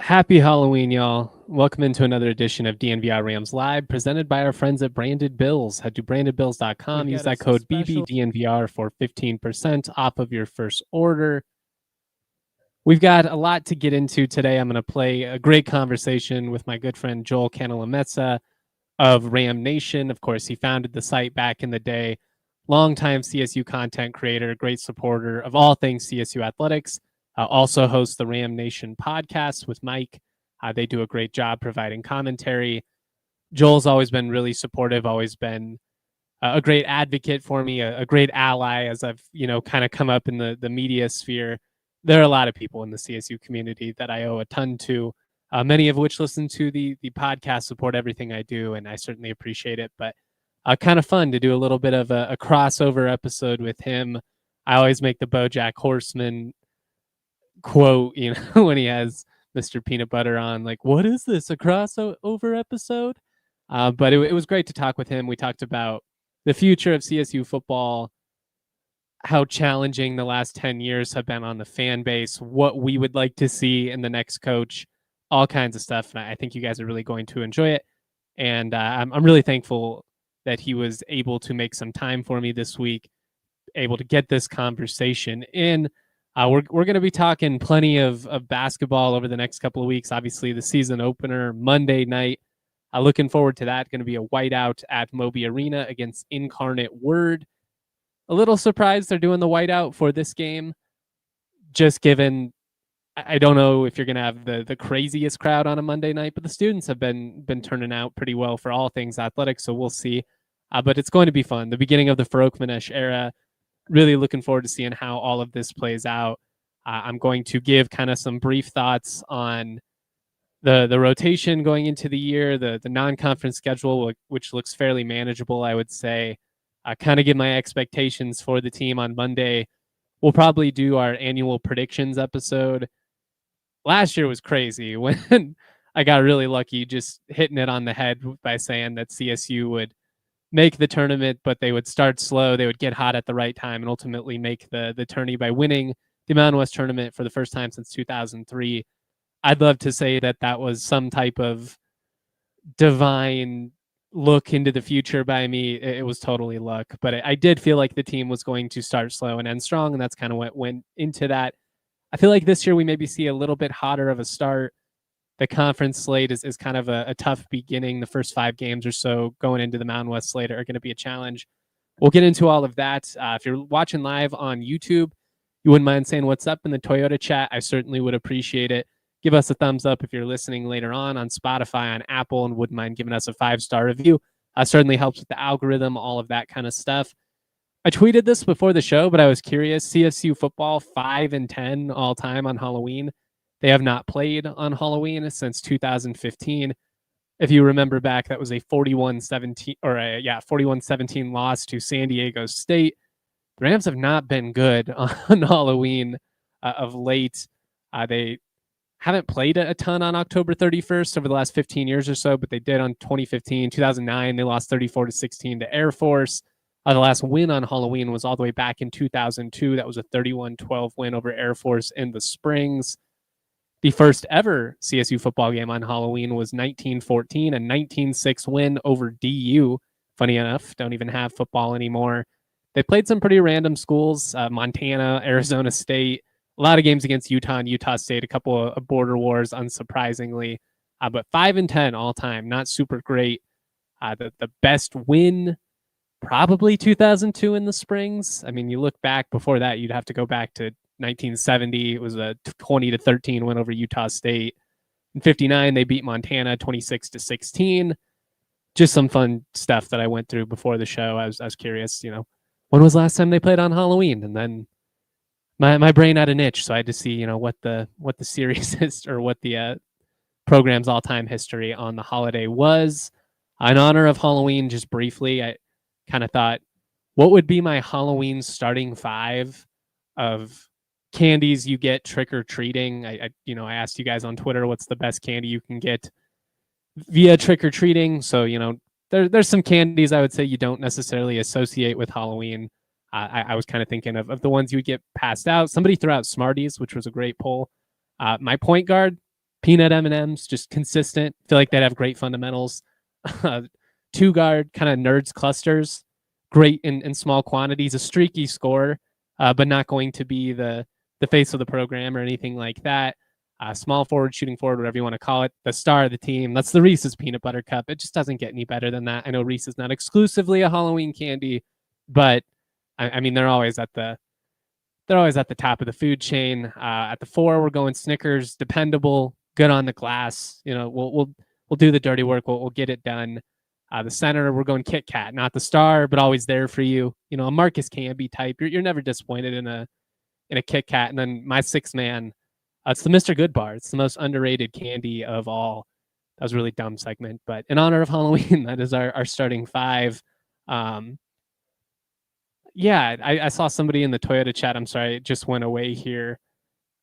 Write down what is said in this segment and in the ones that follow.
Happy Halloween, y'all. Welcome into another edition of DNVR Rams Live, presented by our friends at Branded Bills. Head to brandedbills.com, use that code BBDNVR for 15% off of your first order. We've got a lot to get into today. I'm going to play a great conversation with my good friend Joel Cantalamessa of RamNation. Of course, he founded the site back in the day. Longtime CSU content creator, great supporter of all things CSU athletics. Also hosts the RamNation podcast with Mike. They do a great job providing commentary. Joel's always been really supportive, always been a great advocate for me, a great ally as I've, kind of come up in the media sphere. There are a lot of people in the CSU community that I owe a ton to, many of which listen to the podcast, support everything I do, and I certainly appreciate it. But kind of fun to do a little bit of a crossover episode with him. I always make the BoJack Horseman quote, when he has Mr. Peanut Butter on, like, what is this, a crossover episode? But it was great to talk with him. We talked about the future of CSU football, how challenging the last 10 years have been on the fan base, what we would like to see in the next coach, all kinds of stuff. And I think you guys are really going to enjoy it. And I'm really thankful that he was able to make some time for me this week, able to get this conversation in. We're going to be talking plenty of basketball over the next couple of weeks. Obviously, the season opener Monday night. Looking forward to that. Going to be a whiteout at Moby Arena against Incarnate Word. A little surprised they're doing the whiteout for this game, just given I don't know if you're going to have the craziest crowd on a Monday night, but the students have been turning out pretty well for all things athletics, so we'll see. But it's going to be fun. The beginning of the Farokhmanesh era. Really looking forward to seeing how all of this plays out. I'm going to give kind of some brief thoughts on the rotation going into the year, the non-conference schedule, which looks fairly manageable, I would say. Kind of give my expectations for the team on Monday. We'll probably do our annual predictions episode. Last year was crazy when I got really lucky just hitting it on the head by saying that CSU would make the tournament, but they would start slow. They would get hot at the right time and ultimately make the tourney by winning the Mountain West tournament for the first time since 2003. I'd love to say that was some type of divine look into the future by me. It was totally luck, but I did feel like the team was going to start slow and end strong, and that's kind of what went into that. I feel like this year we maybe see a little bit hotter of a start. The conference slate is kind of a tough beginning. The first 5 games or so going into the Mountain West slate are going to be a challenge. We'll get into all of that. If you're watching live on YouTube, you wouldn't mind saying what's up in the Toyota chat. I certainly would appreciate it. Give us a thumbs up if you're listening later on Spotify, on Apple, and wouldn't mind giving us a 5-star review. Certainly helps with the algorithm, all of that kind of stuff. I tweeted this before the show, but I was curious. CSU football 5-10 all time on Halloween. They have not played on Halloween since 2015. If you remember back, that was a 41-17 loss to San Diego State. The Rams have not been good on Halloween of late. They haven't played a ton on October 31st over the last 15 years or so, but they did on 2015. 2009, they lost 34-16 to Air Force. The last win on Halloween was all the way back in 2002. That was a 31-12 win over Air Force in the Springs. The first ever CSU football game on Halloween was 1914, a 19-6 win over DU. Funny enough, don't even have football anymore. They played some pretty random schools, Montana, Arizona State, a lot of games against Utah and Utah State, a couple of border wars, unsurprisingly. But 5-10 all time, not super great. The best win, probably 2002 in the Springs. I mean, you look back before that, you'd have to go back to 1970. It was a 20-13 win over Utah State. In 59, they beat Montana 26-16. Just some fun stuff that I went through before the show. I was curious, when was the last time they played on Halloween? And then my brain had an itch, so I had to see what the series is, or what the program's all-time history on the holiday was. In honor of Halloween, just briefly, I kind of thought, what would be my Halloween starting five of candies you get trick-or-treating? I asked you guys on Twitter, what's the best candy you can get via trick-or-treating? So, there's some candies I would say you don't necessarily associate with Halloween. I was kind of thinking of the ones you would get passed out. Somebody threw out Smarties, which was a great poll. My point guard, peanut M&Ms, just consistent. Feel like they'd have great fundamentals. Two guard, kind of nerds clusters, great in small quantities. A streaky score, but not going to be the face of the program or anything like that. Small forward, shooting forward, whatever you want to call it. The star of the team. That's the Reese's Peanut Butter Cup. It just doesn't get any better than that. I know Reese is not exclusively a Halloween candy, but I mean, they're always at the top of the food chain. At the 4, we're going Snickers, dependable, good on the glass. We'll do the dirty work. We'll get it done. The center, we're going Kit Kat, not the star, but always there for you. A Marcus Camby type. You're never disappointed in a Kit Kat. And then my 6th man, it's the Mr. Good Bar. It's the most underrated candy of all. That was a really dumb segment, but in honor of Halloween, that is our starting 5. Yeah, I saw somebody in the Toyota chat. I'm sorry, it just went away here,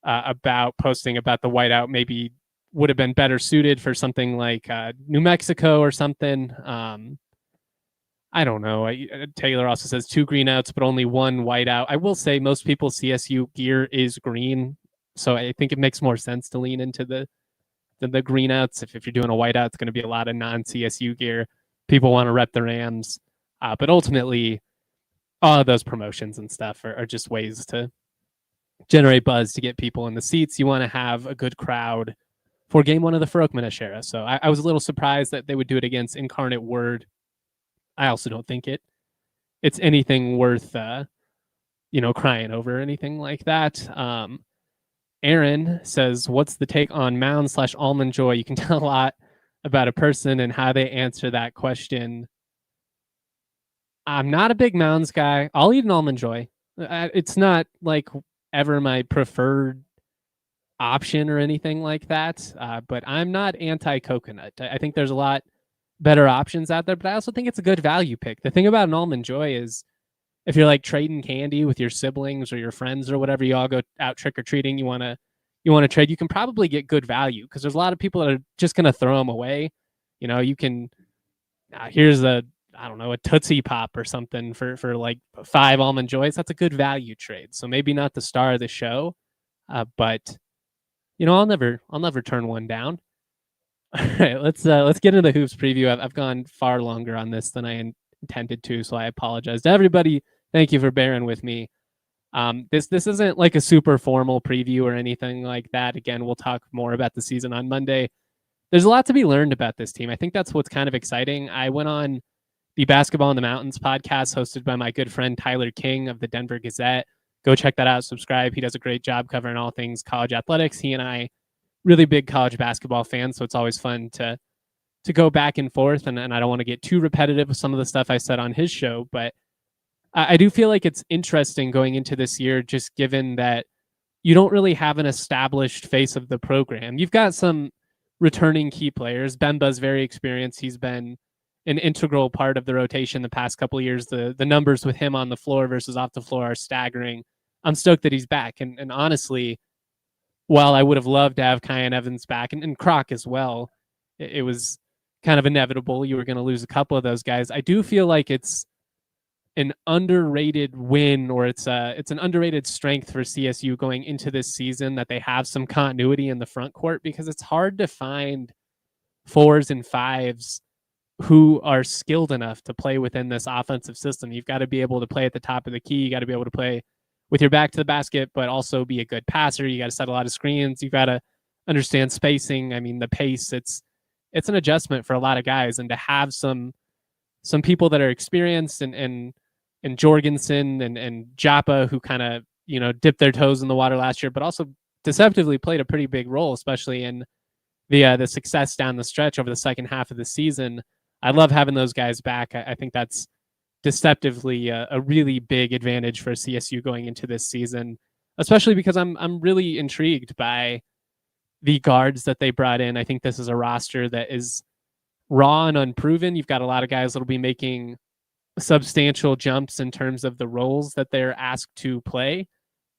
about posting about the whiteout maybe would have been better suited for something like New Mexico or something. I don't know. Taylor also says 2 greenouts, but only 1 whiteout. I will say most people's CSU gear is green, so I think it makes more sense to lean into the greenouts. If you're doing a whiteout, it's going to be a lot of non-CSU gear. People want to rep the Rams, but ultimately, all of those promotions and stuff are just ways to generate buzz, to get people in the seats. You want to have a good crowd for game 1 of the Farokhmanesh era. So I was a little surprised that they would do it against Incarnate Word. I also don't think it's anything worth crying over or anything like that. Aaron says, what's the take on Mound/Almond Joy? You can tell a lot about a person and how they answer that question. I'm not a big Mounds guy. I'll eat an Almond Joy. It's not like ever my preferred option or anything like that, but I'm not anti-coconut. I think there's a lot better options out there, but I also think it's a good value pick. The thing about an Almond Joy is if you're like trading candy with your siblings or your friends or whatever, you all go out trick-or-treating, you want to trade, you can probably get good value because there's a lot of people that are just going to throw them away. You can, here's a Tootsie Pop or something for like 5 Almond Joys. That's a good value trade. So maybe not the star of the show, but I'll never turn one down. All right, let's get into the hoops preview. I've gone far longer on this than I intended to, so I apologize to everybody. Thank you for bearing with me. This isn't like a super formal preview or anything like that. Again, we'll talk more about the season on Monday. There's a lot to be learned about this team. I think that's what's kind of exciting. I went on the Basketball in the Mountains podcast hosted by my good friend Tyler King of the Denver Gazette. Go check that out. Subscribe. He does a great job covering all things college athletics. He and I, really big college basketball fans, so it's always fun to go back and forth. And I don't want to get too repetitive with some of the stuff I said on his show, but I do feel like it's interesting going into this year, just given that you don't really have an established face of the program. You've got some returning key players. Bemba's very experienced. He's been an integral part of the rotation the past couple of years. The numbers with him on the floor versus off the floor are staggering. I'm stoked that he's back. And honestly, while I would have loved to have Kyan Evans back and Croc as well, it was kind of inevitable. You were going to lose a couple of those guys. I do feel like it's an underrated win, or it's an underrated strength for CSU going into this season, that they have some continuity in the front court, because it's hard to find 4s and 5s who are skilled enough to play within this offensive system. You've got to be able to play at the top of the key. You got to be able to play with your back to the basket, but also be a good passer. You got to set a lot of screens. You've got to understand spacing. I mean, the pace, it's an adjustment for a lot of guys. And to have some people that are experienced and Jorgensen and Joppa, who kind of, dipped their toes in the water last year, but also deceptively played a pretty big role, especially in the success down the stretch over the second half of the season. I love having those guys back. I think that's deceptively a really big advantage for CSU going into this season. especially because I'm really intrigued by the guards that they brought in. I think this is a roster that is raw and unproven. You've got a lot of guys that'll be making substantial jumps in terms of the roles that they're asked to play.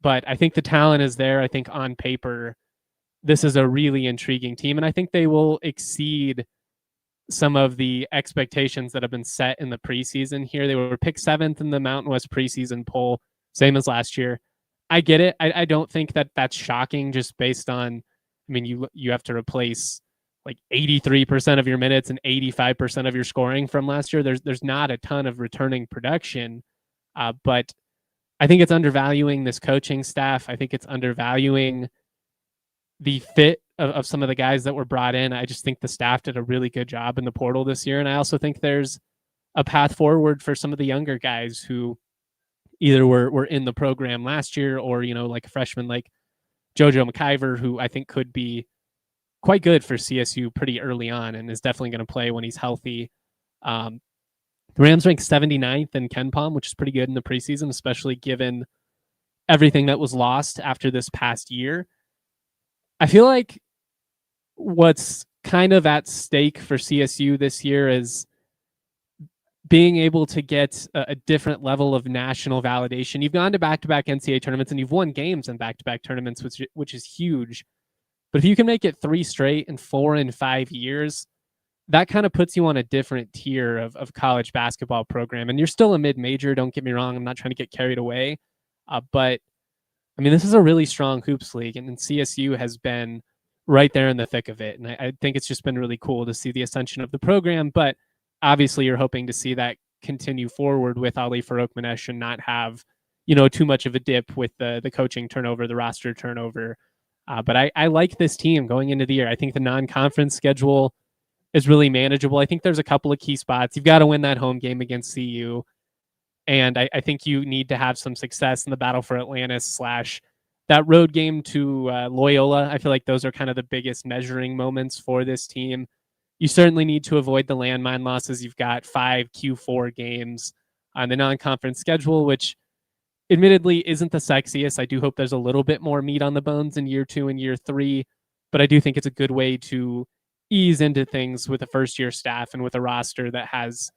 But I think the talent is there. I think on paper, this is a really intriguing team. And I think they will exceed some of the expectations that have been set in the preseason here. They were picked 7th in the Mountain West preseason poll, same as last year. I get it. I don't think that that's shocking just based on, I mean, you have to replace like 83% of your minutes and 85% of your scoring from last year. There's not a ton of returning production, but I think it's undervaluing this coaching staff. I think it's undervaluing the fit of some of the guys that were brought in. I just think the staff did a really good job in the portal this year. And I also think there's a path forward for some of the younger guys who either were in the program last year or, like a freshman like JoJo McIver, who I think could be quite good for CSU pretty early on and is definitely going to play when he's healthy. The Rams ranked 79th in KenPom, which is pretty good in the preseason, especially given everything that was lost after this past year. I feel like what's kind of at stake for CSU this year is being able to get a different level of national validation. You've gone to back-to-back NCAA tournaments and you've won games in back-to-back tournaments, which is huge. But if you can make it 3 straight in 4 and 5 years, that kind of puts you on a different tier of college basketball program. And you're still a mid-major, don't get me wrong. I'm not trying to get carried away. But, I mean, this is a really strong hoops league, and CSU has been right there in the thick of it. And I think it's just been really cool to see the ascension of the program. But obviously, you're hoping to see that continue forward with Ali Farokhmanesh and not have, too much of a dip with the coaching turnover, the roster turnover. But I like this team going into the year. I think the non-conference schedule is really manageable. I think there's a couple of key spots. You've got to win that home game against CU. And I think you need to have some success in the battle for Atlantis / that road game to Loyola. I feel like those are kind of the biggest measuring moments for this team. You certainly need to avoid the landmine losses. You've got 5 Q4 games on the non-conference schedule, which admittedly isn't the sexiest. I do hope there's a little bit more meat on the bones in year 2 and year 3, but I do think it's a good way to ease into things with a first-year staff and with a roster that has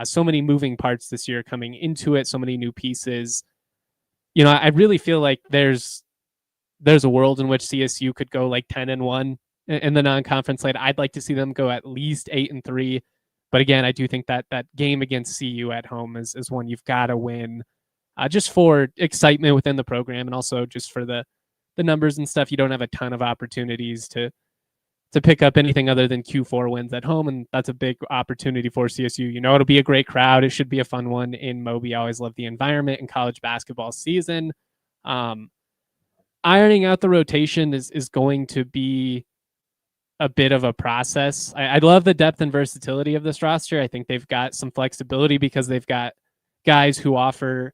so many moving parts this year coming into it, so many new pieces. I really feel like there's a world in which CSU could go like 10-1 in the non-conference slate. I'd like to see them go at least 8-3. But again, I do think that game against CU at home is one you've got to win, just for excitement within the program and also just for the numbers and stuff. You don't have a ton of opportunities to pick up anything other than Q4 wins at home, and that's a big opportunity for CSU. It'll be a great crowd. It should be a fun one in Moby. I always love the environment in college basketball season. Ironing out the rotation is going to be a bit of a process. I love the depth and versatility of this roster. I think they've got some flexibility because they've got guys who offer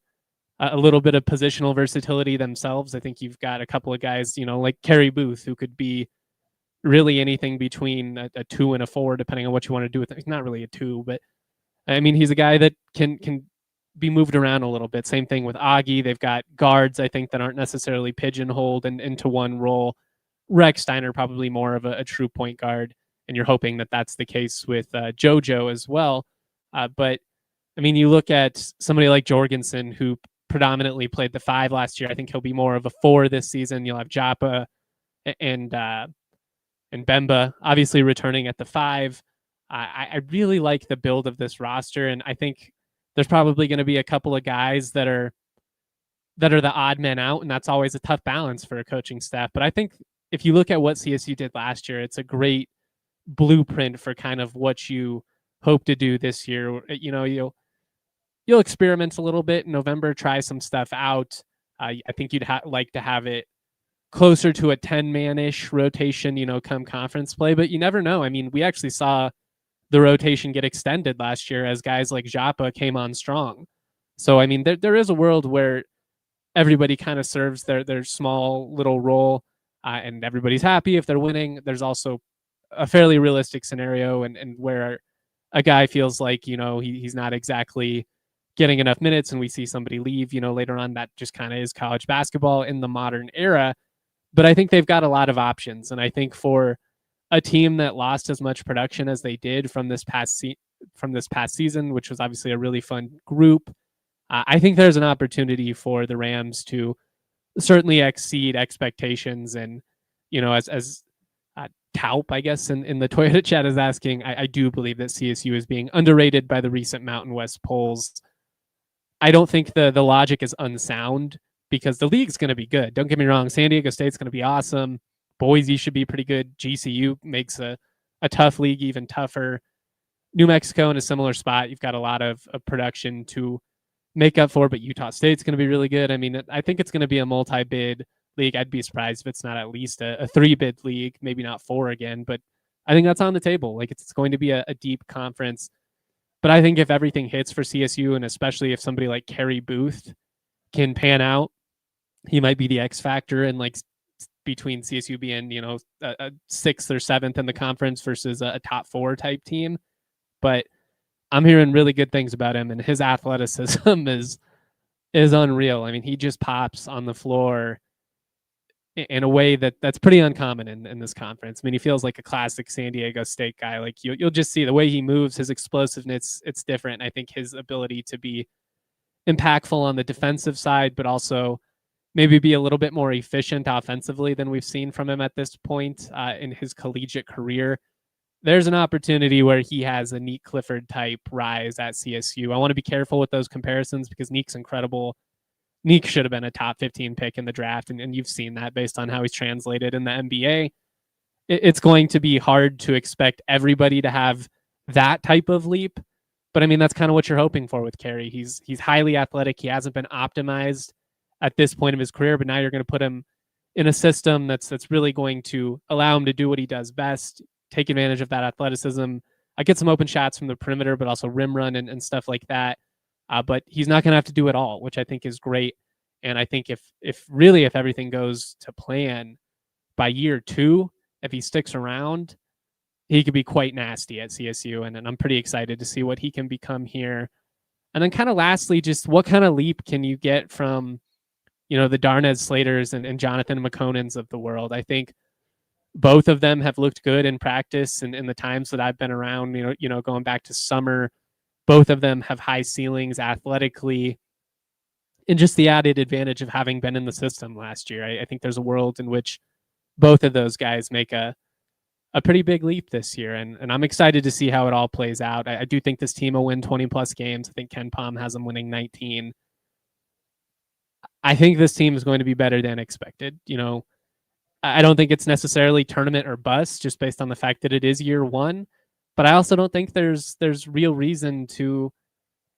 a little bit of positional versatility themselves. I think you've got a couple of guys, like Kerry Booth, who could be really anything between a 2 and a 4, depending on what you want to do with it. He's not really a 2, but I mean, he's a guy that can be moved around a little bit. Same thing with Augie. They've got guards, I think, that aren't necessarily pigeonholed into one role. Rex Steiner, probably more of a true point guard, and you're hoping that that's the case with JoJo as well. But, I mean, you look at somebody like Jorgensen, who predominantly played the 5 last year. I think he'll be more of a 4 this season. You'll have Joppa and Bemba obviously returning at the 5. I really like the build of this roster, and I think there's probably going to be a couple of guys that are the odd men out, and that's always a tough balance for a coaching staff. But I think if you look at what CSU did last year, it's a great blueprint for kind of what you hope to do this year. You'll experiment a little bit in November, try some stuff out. I think you'd like to have it closer to a 10-man-ish rotation, come conference play, but you never know. I mean, we actually saw the rotation get extended last year as guys like Joppa came on strong. So, I mean, there is a world where everybody kind of serves their small little role, and everybody's happy if they're winning. There's also a fairly realistic scenario and where a guy feels like, he's not exactly getting enough minutes and we see somebody leave, later on. That just kind of is college basketball in the modern era. But I think they've got a lot of options. And I think for a team that lost as much production as they did from this past season, which was obviously a really fun group, I think there's an opportunity for the Rams to certainly exceed expectations. And, as Taup, I guess, in the Toyota chat is asking, I do believe that CSU is being underrated by the recent Mountain West polls. I don't think the logic is unsound because the league's going to be good. Don't get me wrong. San Diego State's going to be awesome. Boise should be pretty good. GCU makes a tough league even tougher. New Mexico in a similar spot. You've got a lot of production to make up for, but Utah State's going to be really good. I mean, I think it's going to be a multi-bid league. I'd be surprised if it's not at least a 3-bid league, maybe not 4 again, but I think that's on the table. Like it's going to be a deep conference. But I think if everything hits for CSU, and especially if somebody like Kerry Booth can pan out, he might be the X factor in like between CSU being, a 6th or 7th in the conference versus a top 4 type team. But I'm hearing really good things about him, and his athleticism is unreal. I mean, he just pops on the floor in a way that's pretty uncommon in this conference. I mean, he feels like a classic San Diego State guy. Like you'll just see the way he moves, his explosiveness, it's different. I think his ability to be impactful on the defensive side, but also maybe be a little bit more efficient offensively than we've seen from him at this point in his collegiate career. There's an opportunity where he has a Nick Clifford type rise at CSU. I want to be careful with those comparisons because Nick's incredible. Nick should have been a top 15 pick in the draft, and you've seen that based on how he's translated in the NBA. It's going to be hard to expect everybody to have that type of leap, but I mean, that's kind of what you're hoping for with Kerry. He's highly athletic. He hasn't been optimized at this point of his career, but now you're going to put him in a system that's really going to allow him to do what he does best, take advantage of that athleticism. I get some open shots from the perimeter, but also rim run and stuff like that. But he's not going to have to do it all, which I think is great. And I think if everything goes to plan by year 2, if he sticks around, he could be quite nasty at CSU. And I'm pretty excited to see what he can become here. And then kind of lastly, just what kind of leap can you get from, the Darnez Slaters and Jonathan McConans of the world? I think both of them have looked good in practice and in the times that I've been around, going back to summer. Both of them have high ceilings athletically, and just the added advantage of having been in the system last year. I think there's a world in which both of those guys make a pretty big leap this year, and I'm excited to see how it all plays out. I do think this team will win 20-plus games. I think Ken Pom has them winning 19. I think this team is going to be better than expected. I don't think it's necessarily tournament or bust just based on the fact that it is year 1. But I also don't think there's real reason to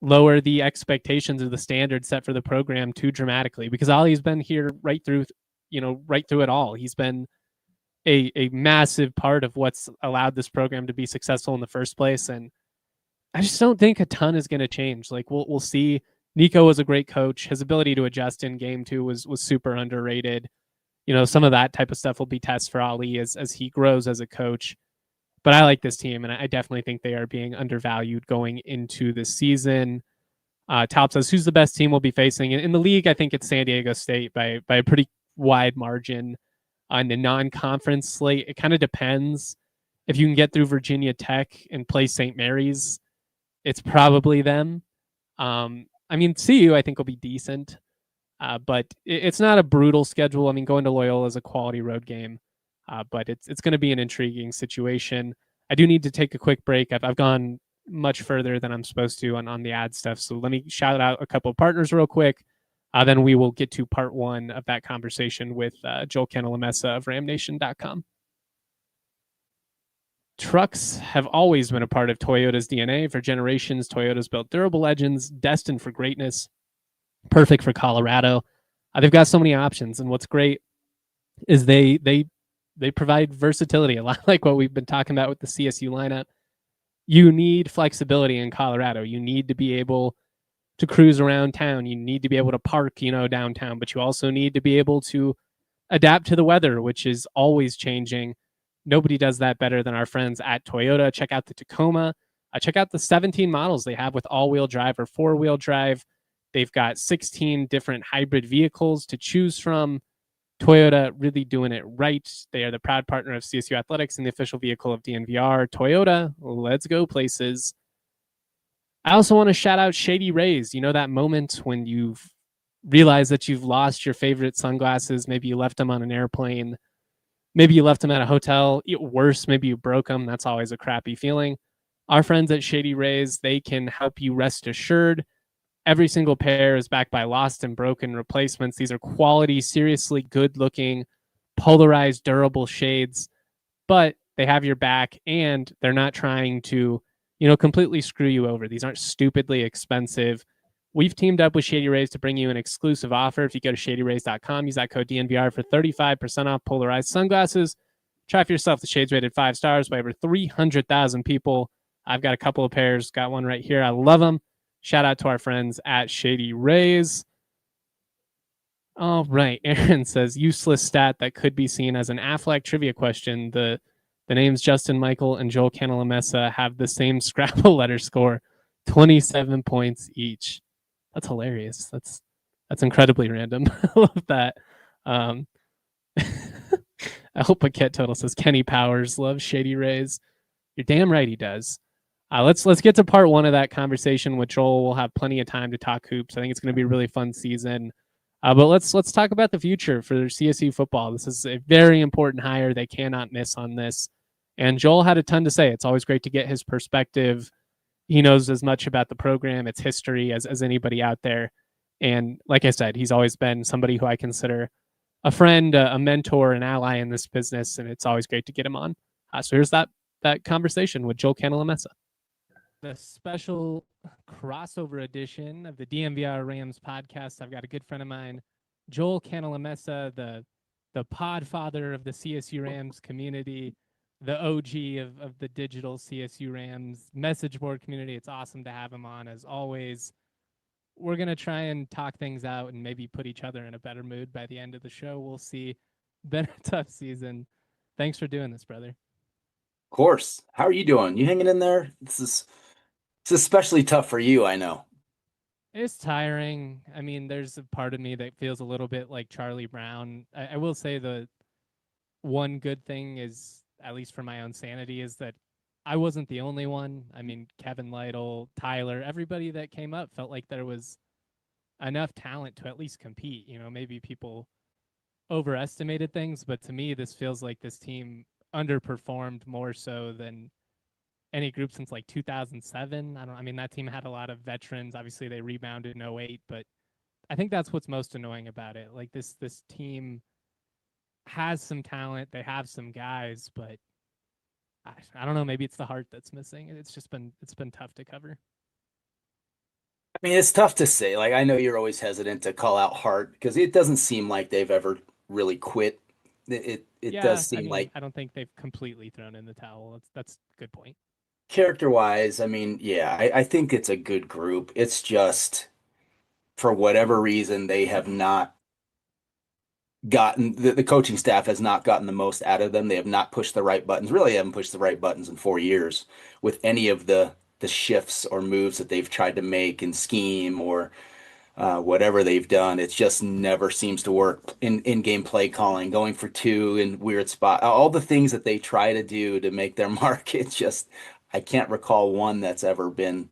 lower the expectations of the standard set for the program too dramatically, because Ali's been here right through it all. He's been a massive part of what's allowed this program to be successful in the first place. And I just don't think a ton is going to change. Like we'll see. Nico was a great coach. His ability to adjust in game 2 was super underrated. Some of that type of stuff will be tests for Ali as he grows as a coach. But I like this team, and I definitely think they are being undervalued going into the season. Top says, who's the best team we'll be facing? In the league, I think it's San Diego State by a pretty wide margin. On the non-conference slate, it kind of depends. If you can get through Virginia Tech and play St. Mary's, it's probably them. CU, I think, will be decent. But it's not a brutal schedule. I mean, going to Loyola is a quality road game. But it's going to be an intriguing situation. I do need to take a quick break. I've gone much further than I'm supposed to on the ad stuff. So let me shout out a couple of partners real quick. Then we will get to part 1 of that conversation with Joel Cantalamessa of RamNation.com. Trucks have always been a part of Toyota's DNA. For generations, Toyota's built durable legends destined for greatness, perfect for Colorado. They've got so many options, and what's great is they provide versatility, a lot like what we've been talking about with the CSU lineup. You need flexibility in Colorado. You need to be able to cruise around town. You need to be able to park, downtown, but you also need to be able to adapt to the weather, which is always changing. Nobody does that better than our friends at Toyota. Check out the Tacoma. check out the 17 models they have with all-wheel drive or four-wheel drive. They've got 16 different hybrid vehicles to choose from. Toyota really doing it right. They are the proud partner of CSU Athletics and the official vehicle of DNVR. Toyota, let's go places. I also want to shout out Shady Rays. You know that moment when you've realized that you've lost your favorite sunglasses. Maybe you left them on an airplane. Maybe you left them at a hotel. Worse, maybe you broke them. That's always a crappy feeling. Our friends at Shady Rays, they can help you rest assured. Every single pair is backed by lost and broken replacements. These are quality, seriously good-looking, polarized, durable shades, but they have your back, and they're not trying to, completely screw you over. These aren't stupidly expensive. We've teamed up with Shady Rays to bring you an exclusive offer. If you go to shadyrays.com, use that code DNVR for 35% off polarized sunglasses. Try for yourself. The shade's rated 5 stars by over 300,000 people. I've got a couple of pairs. Got one right here. I love them. Shout out to our friends at Shady Rays. All right. Aaron says, useless stat that could be seen as an Affleck trivia question. The names Justin Michael and Joel Cantalamessa have the same Scrabble letter score, 27 points each. That's hilarious. That's incredibly random. I love that. I hope Paquette Total says Kenny Powers loves Shady Rays. You're damn right he does. Let's get to part one of that conversation with Joel. We'll have plenty of time to talk hoops. I think it's going to be a really fun season. But let's talk about the future for CSU football. This is a very important hire. They cannot miss on this. And Joel had a ton to say. It's always great to get his perspective. He knows as much about the program, its history, as anybody out there. And like I said, he's always been somebody who I consider a friend, a mentor, an ally in this business. And it's always great to get him on. So here's that conversation with Joel Cantalamessa. The special crossover edition of the DNVR Rams podcast. I've got a good friend of mine, Joel Cantalamessa, the podfather of the CSU Rams community, the OG of the digital CSU Rams message board community. It's awesome to have him on, as always. We're going to try and talk things out and maybe put each other in a better mood by the end of the show. We'll see. Been a tough season. Thanks for doing this, brother. Of course. How are you doing? You hanging in there? It's especially tough for you, I know. It's tiring. I mean, there's a part of me that feels a little bit like Charlie Brown. I will say the one good thing is, at least for my own sanity, is that I wasn't the only one. I mean, Kevin Lytle, Tyler, everybody that came up felt like there was enough talent to at least compete. Maybe people overestimated things, but to me, this feels like this team underperformed more so than any group since like 2007. I mean, that team had a lot of veterans. Obviously, they rebounded in 08, but I think that's what's most annoying about it. Like this team has some talent. They have some guys, but I don't know. Maybe it's the heart that's missing. It's been tough to cover. I mean, it's tough to say. Like, I know you're always hesitant to call out heart because it doesn't seem like they've ever really quit. It Yeah, does seem like I don't think they've completely thrown in the towel. That's a good point. character-wise, I mean, yeah, I think it's a good group. It's just for whatever reason they have not gotten the coaching staff has not gotten the most out of them. They have not pushed the right buttons. Really haven't pushed the right buttons in 4 years with any of the shifts or moves that they've tried to make in scheme or whatever they've done. It just never seems to work in game play calling, going for two in weird spot, all the things that they try to do to make their mark. It's just I can't recall one that's ever been,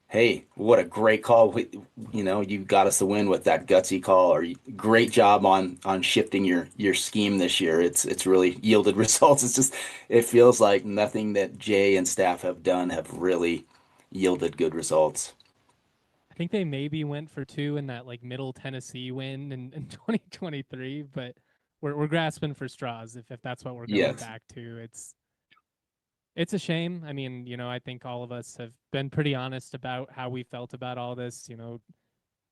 hey, what a great call. You got us the win with that gutsy call, or great job on shifting your scheme this year. It's really yielded results. It feels like nothing that Jay and staff have done have really yielded good results. I think they maybe went for two in that like Middle Tennessee win in 2023, but we're grasping for straws if that's what we're going Yes. back to. It's a shame. I mean, I think all of us have been pretty honest about how we felt about all this.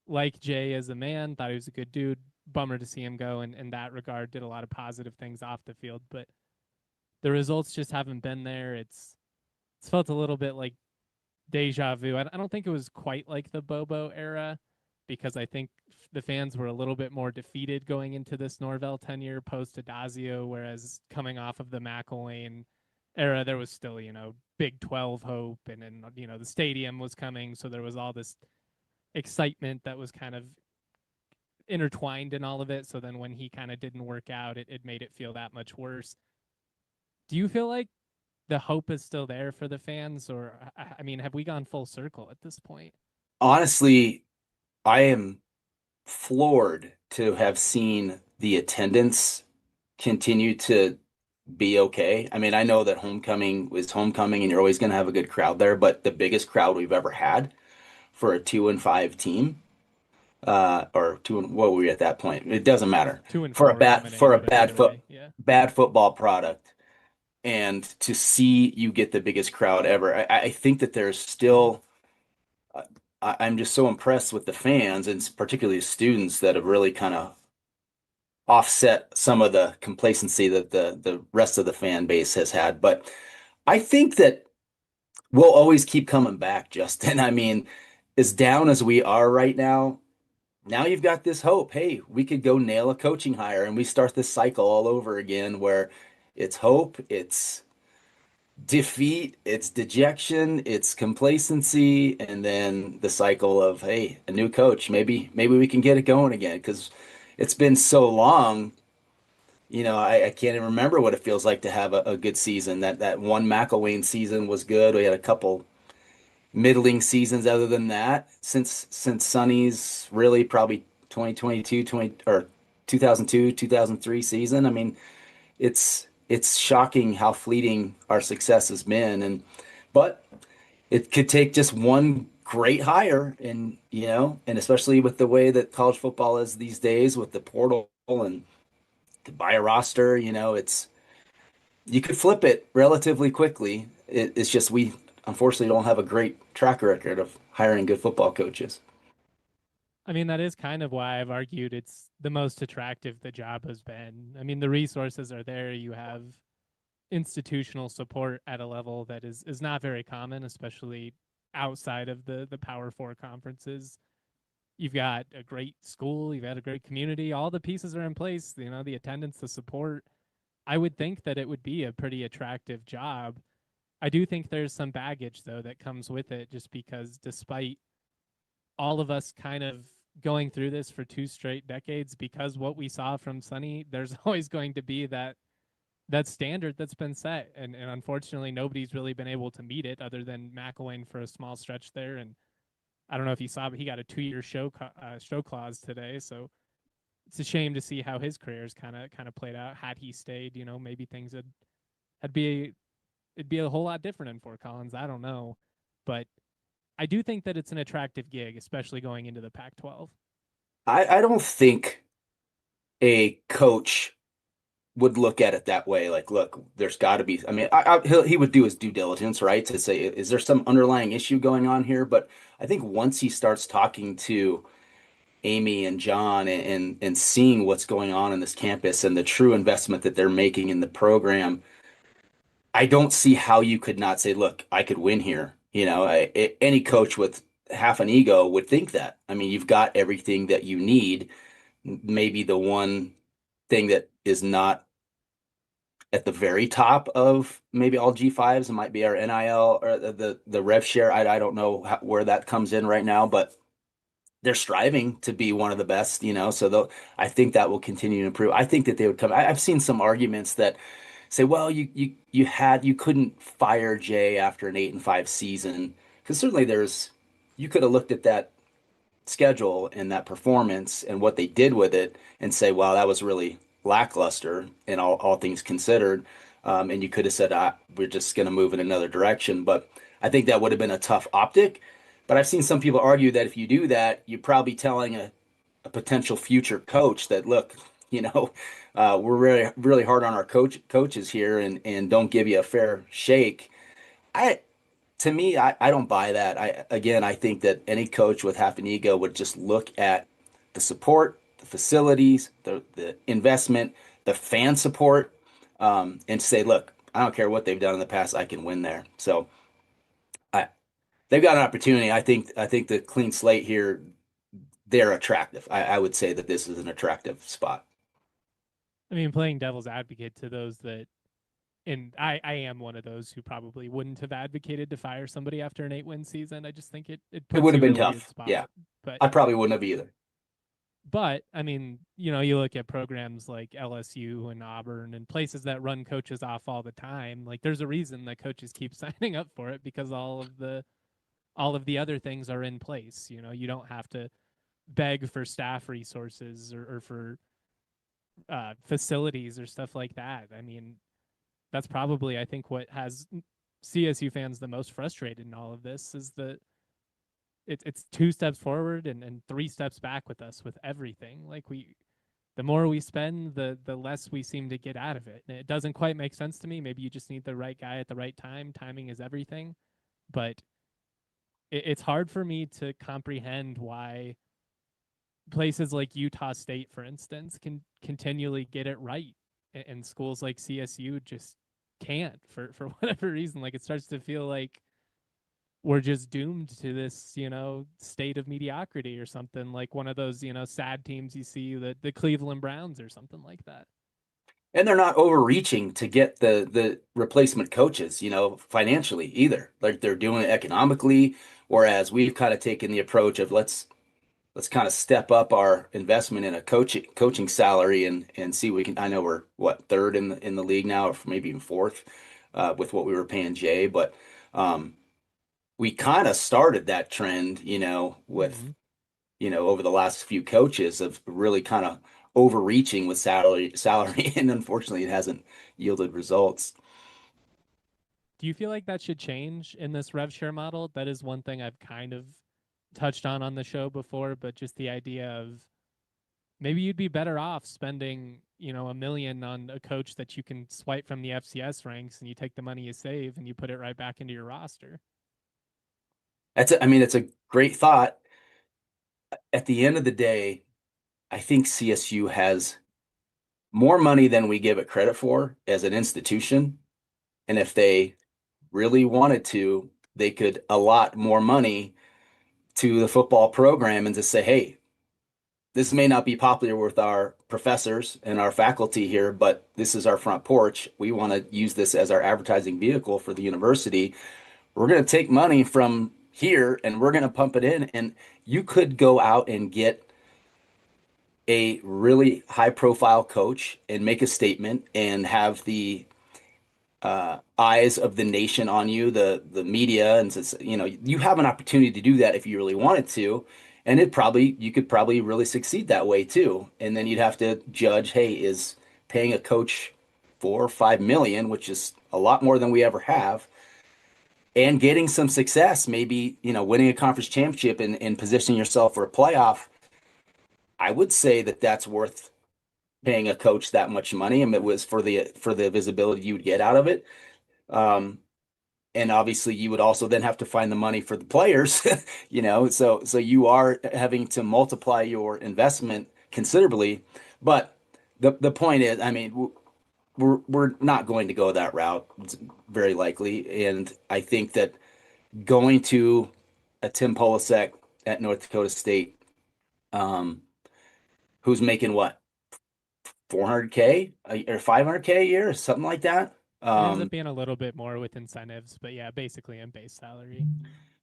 Like Jay as a man, thought he was a good dude. Bummer to see him go, and in that regard, did a lot of positive things off the field, but the results just haven't been there. It's felt a little bit like deja vu. I don't think it was quite like the Bobo era, because I think the fans were a little bit more defeated going into this Norvell tenure post Adazio, whereas coming off of the McElwain era, there was still, Big 12 hope, and then the stadium was coming, so there was all this excitement that was kind of intertwined in all of it. So then when he kind of didn't work out, it made it feel that much worse. Do you feel like the hope is still there for the fans, or I mean, have we gone full circle at this point? Honestly, I am floored to have seen the attendance continue to be okay. I mean, I know that homecoming was homecoming and you're always going to have a good crowd there, but the biggest crowd we've ever had for a 2-5 team, or two and what were we at that point? It doesn't matter. Two and For a four bad coming in, for a but either way, yeah. bad football product, and to see you get the biggest crowd ever, I think that there's still. I'm just so impressed with the fans and particularly students that have really kind of offset some of the complacency that the rest of the fan base has had. But I think that we'll always keep coming back, Justin. I mean, as down as we are right now you've got this hope. Hey, we could go nail a coaching hire and we start this cycle all over again where it's hope, it's defeat, it's dejection, it's complacency, and then the cycle of, hey, a new coach. Maybe we can get it going again because it's been so long. I can't even remember what it feels like to have a good season. That one McElwain season was good. We had a couple middling seasons other than that since Sonny's really probably 2022, 20 or 2002, 2003 season. I mean, it's shocking how fleeting our success has been, but it could take just one great hire, and especially with the way that college football is these days with the portal and to buy a roster, it's you could flip it relatively quickly. It's just we unfortunately don't have a great track record of hiring good football coaches. I mean, that is kind of why I've argued it's the most attractive the job has been. I mean, the resources are there. You have institutional support at a level that is not very common, especially outside of the Power Four conferences. You've got a great school, you've got a great community, all the pieces are in place, the attendance, the support. I would think that it would be a pretty attractive job. I do think there's some baggage though that comes with it, just because despite all of us kind of going through this for two straight decades, because what we saw from Sonny, there's always going to be that standard that's been set, and unfortunately nobody's really been able to meet it other than McElwain for a small stretch there. And I don't know if you saw, but he got a 2-year show clause today, so it's a shame to see how his career's kind of played out. Had he stayed, maybe things had be it'd be a whole lot different in Fort Collins. I don't know, but I do think that it's an attractive gig, especially going into the Pac-12. I don't think a coach would look at it that way. Like, look, there's got to be. I mean, he would do his due diligence, right, to say, is there some underlying issue going on here? But I think once he starts talking to Amy and John and seeing what's going on in this campus and the true investment that they're making in the program, I don't see how you could not say, look, I could win here. Any coach with half an ego would think that. I mean, you've got everything that you need. Maybe the one thing that is not at the very top of maybe all G5s might be our NIL or the rev share. I don't know where that comes in right now, but they're striving to be one of the best, so I think that will continue to improve. I think that they would come. I've seen some arguments that say, well, you couldn't fire Jay after an 8-5 season, because certainly you could have looked at that schedule and that performance and what they did with it and say, wow, that was really lackluster in all things considered. And you could have said, we're just going to move in another direction. But I think that would have been a tough optic. But I've seen some people argue that if you do that, you're probably telling a potential future coach that, look, we're really, really hard on our coaches here and don't give you a fair shake. I to me, I don't buy that. I think that any coach with half an ego would just look at the support, the facilities, the investment, the fan support, and say, look, I don't care what they've done in the past, I can win there. So I they've got an opportunity. I think the clean slate here, they're attractive. I would say that this is an attractive spot. I mean, playing devil's advocate to those that and I am one of those who probably wouldn't have advocated to fire somebody after an 8-win season. I just think it It puts would have you been in a weird tough. Yeah, spot. But I probably wouldn't have either. I mean, you look at programs like LSU and Auburn and places that run coaches off all the time. Like there's a reason that coaches keep signing up for it because all of the other things are in place. You don't have to beg for staff resources or for facilities or stuff like that. I mean, that's probably I think what has CSU fans the most frustrated in all of this is that it's two steps forward and three steps back with us with everything. Like the more we spend, the less we seem to get out of it. And it doesn't quite make sense to me. Maybe you just need the right guy at the right time. Timing is everything. But it's hard for me to comprehend why places like Utah State, for instance, can continually get it right, and schools like CSU just can't for whatever reason. Like it starts to feel like we're just doomed to this, state of mediocrity or something like one of those, sad teams you see, the Cleveland Browns or something like that. And they're not overreaching to get the replacement coaches, financially either. Like they're doing it economically, whereas we've kind of taken the approach of let's kind of step up our investment in a coaching salary and see we can. I know we're what third in the league now, or maybe even fourth, with what we were paying Jay, but we kind of started that trend, with Mm-hmm. over the last few coaches of really kind of overreaching with salary, and unfortunately, it hasn't yielded results. Do you feel like that should change in this rev share model? That is one thing I've kind of touched on the show before, but just the idea of maybe you'd be better off spending, $1 million on a coach that you can swipe from the FCS ranks, and you take the money you save and you put it right back into your roster. I mean, it's a great thought. At the end of the day, I think CSU has more money than we give it credit for as an institution. And if they really wanted to, they could allot more money to the football program and just say, hey, this may not be popular with our professors and our faculty here, but this is our front porch. We want to use this as our advertising vehicle for the university. We're going to take money from here and we're going to pump it in. And you could go out and get a really high profile coach and make a statement and have the eyes of the nation on you, the media, and says, you have an opportunity to do that if you really wanted to, and you could probably really succeed that way too. And then you'd have to judge, hey, is paying a coach 4 or 5 million, which is a lot more than we ever have, and getting some success, maybe winning a conference championship and positioning yourself for a playoff. I would say that that's worth paying a coach that much money, and it was for the visibility you would get out of it. Um, and obviously you would also then have to find the money for the players, so you are having to multiply your investment considerably. But the point is, I mean, we're not going to go that route. It's very likely, and I think that going to a Tim Polasek at North Dakota State, um, who's making what 400K or 500K a year, or something like that. It ends up being a little bit more with incentives, but yeah, basically in base salary.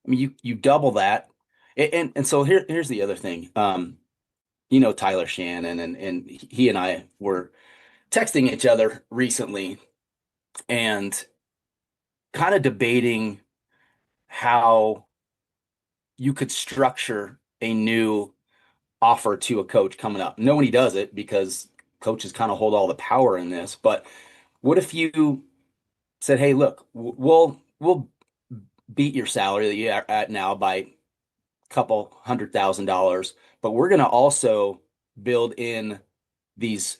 I mean, you double that, and so here's the other thing. Tyler Shannon, and he and I were texting each other recently and kind of debating how you could structure a new offer to a coach coming up. Nobody does it because coaches kind of hold all the power in this. But what if you said, "Hey, look, we'll beat your salary that you're at now by a couple $100,000, but we're going to also build in these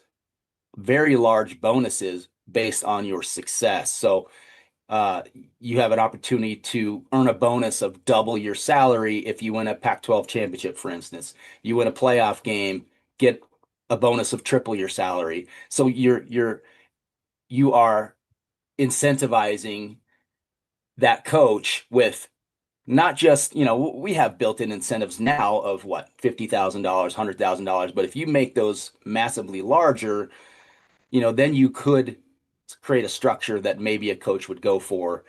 very large bonuses based on your success. So uh, you have an opportunity to earn a bonus of double your salary if you win a Pac-12 championship, for instance. You win a playoff game, get a bonus of triple your salary. So you are incentivizing that coach with not just, we have built-in incentives now of what, $50,000, $100,000, but if you make those massively larger, then you could create a structure that maybe a coach would go for,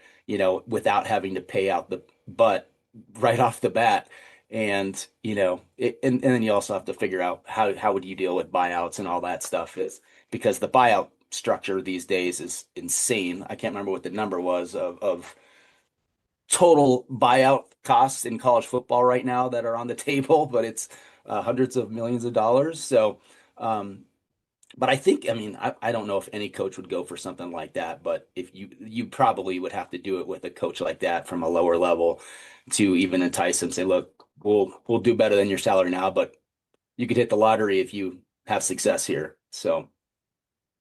without having to pay out the butt right off the bat. And, and then you also have to figure out how would you deal with buyouts and all that stuff, is because the buyout structure these days is insane. I can't remember what the number was of total buyout costs in college football right now that are on the table, but it's hundreds of millions of dollars. So, but I think, I mean, I don't know if any coach would go for something like that, but if you probably would have to do it with a coach like that from a lower level to even entice him, say, look, we'll do better than your salary now, but you could hit the lottery if you have success here. So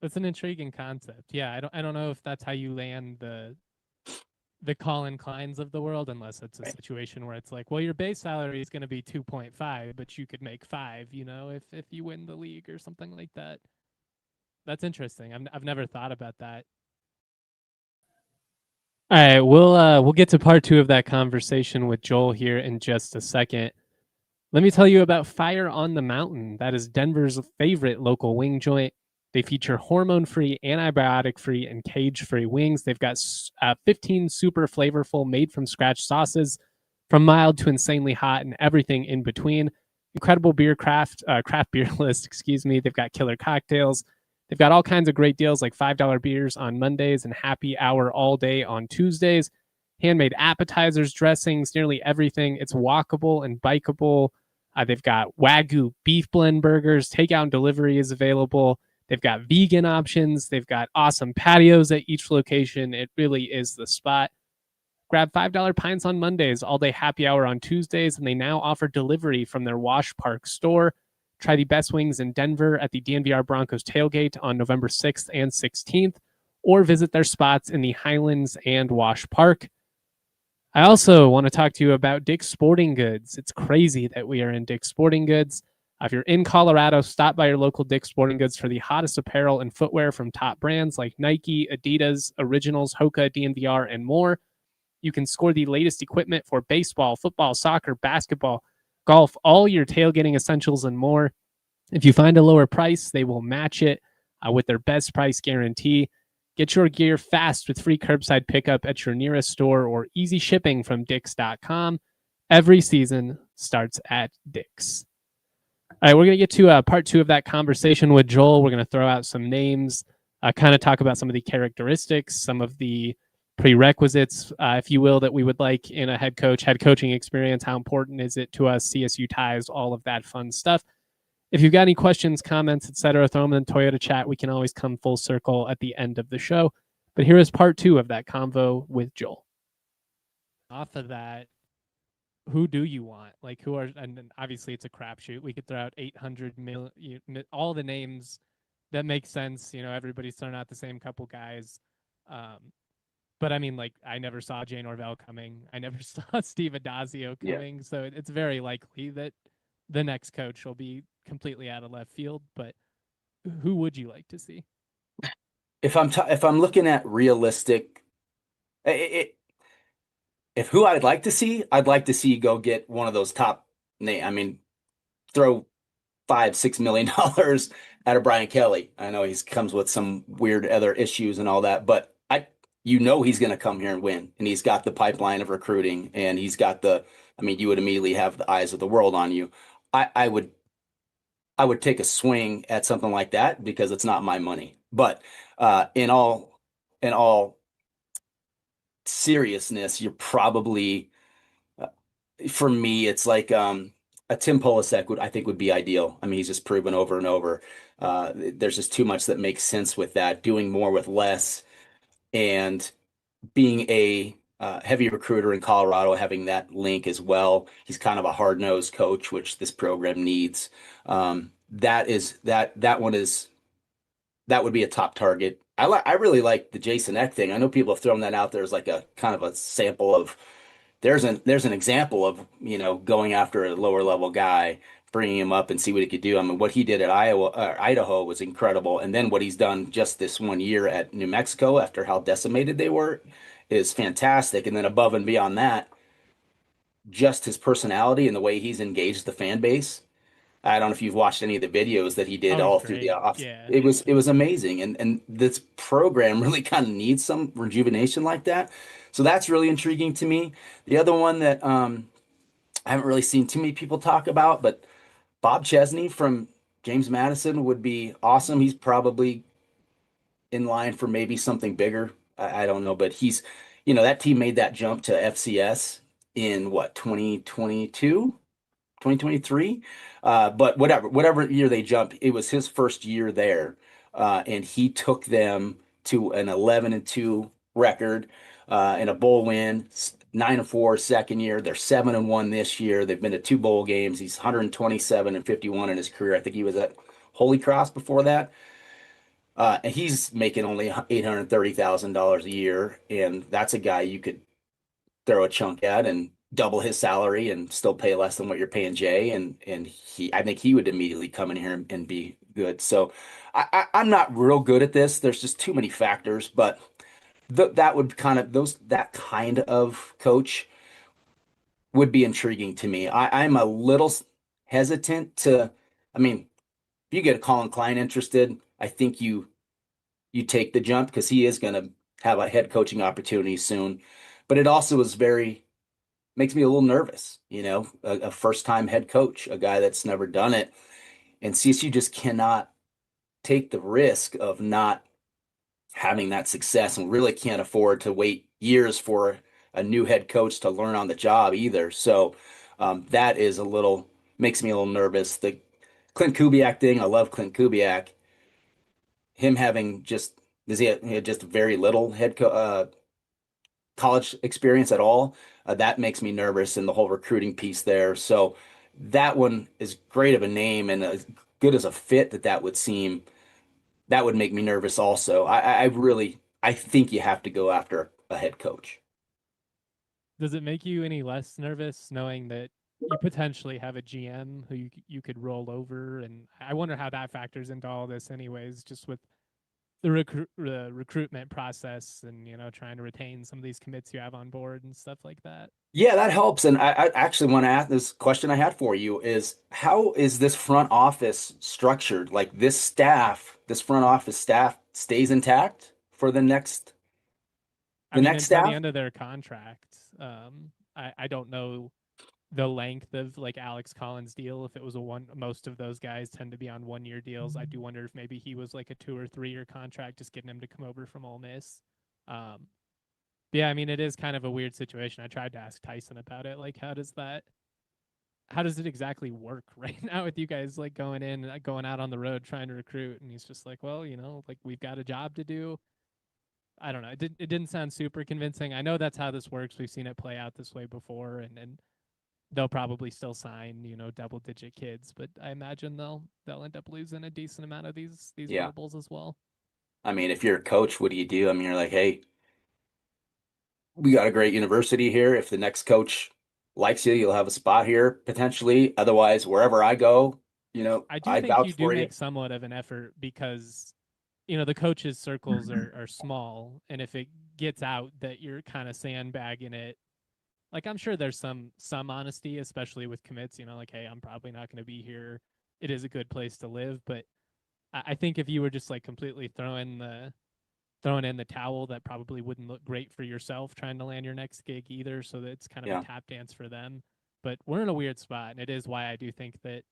That's an intriguing concept. Yeah, I don't know if that's how you land the Colin Kleins of the world, unless it's a situation where it's like, well, your base salary is going to be 2.5, but you could make 5, if you win the league or something like that. That's interesting. I've never thought about that. All right, we'll get to part 2 of that conversation with Joel here in just a second. Let me tell you about Fire on the Mountain. That is Denver's favorite local wing joint. They feature hormone-free, antibiotic-free, and cage-free wings. They've got 15 super flavorful, made-from-scratch sauces, from mild to insanely hot and everything in between. Incredible craft beer list, excuse me. They've got killer cocktails. They've got all kinds of great deals like $5 beers on Mondays and happy hour all day on Tuesdays. Handmade appetizers, dressings, nearly everything. It's walkable and bikeable. They've got Wagyu beef blend burgers. Takeout and delivery is available. They've got vegan options. They've got awesome patios at each location. It really is the spot. Grab $5 pints on Mondays, all day happy hour on Tuesdays, and they now offer delivery from their Wash Park store. Try the best wings in Denver at the DNVR Broncos tailgate on November 6th and 16th, or visit their spots in the Highlands and Wash Park. I also want to talk to you about Dick's Sporting Goods. It's crazy that we are in Dick's Sporting Goods. If you're in Colorado, stop by your local Dick's Sporting Goods for the hottest apparel and footwear from top brands like Nike, Adidas, Originals, Hoka, DNVR, and more. You can score the latest equipment for baseball, football, soccer, basketball, golf, all your tailgating essentials and more. If you find a lower price, they will match it with their best price guarantee. Get your gear fast with free curbside pickup at your nearest store or easy shipping from Dicks.com. Every season starts at Dick's. All right, we're going to get to part 2 of that conversation with Joel. We're going to throw out some names, kind of talk about some of the characteristics, some of the prerequisites, if you will, that we would like in a head coaching experience. How important is it to us, CSU ties, all of that fun stuff. If you've got any questions, comments, etc., throw them in the Toyota chat. We can always come full circle at the end of the show. But here is part 2 of that convo with Joel. Off of that, who do you want? Like, who are, and then obviously it's a crapshoot. We could throw out 800 million, all the names that make sense. Everybody's throwing out the same couple guys. But I mean, like, I never saw Jay Norvell coming. I never saw Steve Adazio coming. Yeah. So it's very likely that the next coach will be completely out of left field. But who would you like to see? If I'm looking at realistic, if who I'd like to see, I'd like to see go get one of those top name. I mean, throw $5-6 million at a Brian Kelly. I know he comes with some weird other issues and all that, but he's going to come here and win, and he's got the pipeline of recruiting, and he's got you would immediately have the eyes of the world on you. I would take a swing at something like that because it's not my money. But in all seriousness, you're probably, for me, it's like a Tim Polasek I think would be ideal. I mean, he's just proven over and over. There's just too much that makes sense with that, doing more with less, and being a heavy recruiter in Colorado, having that link as well. He's kind of a hard-nosed coach, which this program needs. That would be a top target. I really like the Jason Eck thing. I know people have thrown that out there as like a kind of a sample of, there's an example of, going after a lower level guy, bringing him up and see what he could do. I mean, what he did at Idaho was incredible. And then what he's done just this 1 year at New Mexico, after how decimated they were, is fantastic. And then above and beyond that, just his personality and the way he's engaged the fan base. I don't know if you've watched any of the videos that he did Oh, he's all through the great. off. Yeah. It was amazing, and this program really kind of needs some rejuvenation like that. So that's really intriguing to me. The other one that I haven't really seen too many people talk about, but Bob Chesney from James Madison would be awesome. He's probably in line for maybe something bigger. I don't know, but that team made that jump to FCS in what, 2022, 2023. But whatever year they jumped, it was his first year there. And he took them to an 11-2 record, and a bowl win, 9-4 second year. They're 7-1 this year. They've been to two bowl games. He's 127 and 51 in his career. I think he was at Holy Cross before that. And he's making only $830,000 a year, and that's a guy you could throw a chunk at and double his salary and still pay less than what you're paying Jay. I think he would immediately come in here and be good. So I'm not real good at this. There's just too many factors, but that kind of coach would be intriguing to me. I'm a little hesitant to. I mean, if you get a Colin Klein interested, I think you take the jump because he is going to have a head coaching opportunity soon. But it also is makes me a little nervous, a first time head coach, a guy that's never done it. And CSU just cannot take the risk of not having that success and really can't afford to wait years for a new head coach to learn on the job either. So that is makes me a little nervous. The Clint Kubiak thing, I love Clint Kubiak. Him having he had just very little college experience at all. That makes me nervous, and the whole recruiting piece there. So that one is great of a name and as good as a fit that would seem. That would make me nervous also. I think you have to go after a head coach. Does it make you any less nervous knowing that you potentially have a GM who you could roll over? And I wonder how that factors into all this, anyways, just with the recruitment process and trying to retain some of these commits you have on board and stuff like that. Yeah, that helps. And I actually want to ask this question I had for you is how is this front office structured? Like this front office staff stays intact for I the mean, next until the staff? end of their contract, I don't know the length of like Alex Collins' deal. If it was a one, most of those guys tend to be on 1 year deals. I do wonder if maybe he was like a 2 or 3 year contract, just getting him to come over from Ole Miss. Um, yeah, I mean, it is kind of a weird situation. I tried to ask Tyson about it. Like, how does it exactly work right now with you guys like going in, going out on the road trying to recruit? And he's just like, well, like we've got a job to do. I don't know. It didn't sound super convincing. I know that's how this works. We've seen it play out this way before, and they'll probably still sign, double digit kids, but I imagine they'll end up losing a decent amount of these Yeah. marbles as well. I mean, if you're a coach, what do you do? I mean, you're like, hey, we got a great university here. If the next coach likes you, you'll have a spot here potentially. Otherwise, wherever I go, I do I think you vouch do for you. make somewhat of an effort because the coaches circles are small, and if it gets out that you're kind of sandbagging it, like I'm sure there's some honesty, especially with commits, like, hey, I'm probably not going to be here. It is a good place to live, but I think if you were just like completely throwing in the towel, that probably wouldn't look great for yourself trying to land your next gig either. So it's kind of a Yeah. tap dance for them. But we're in a weird spot, and it is why I do think that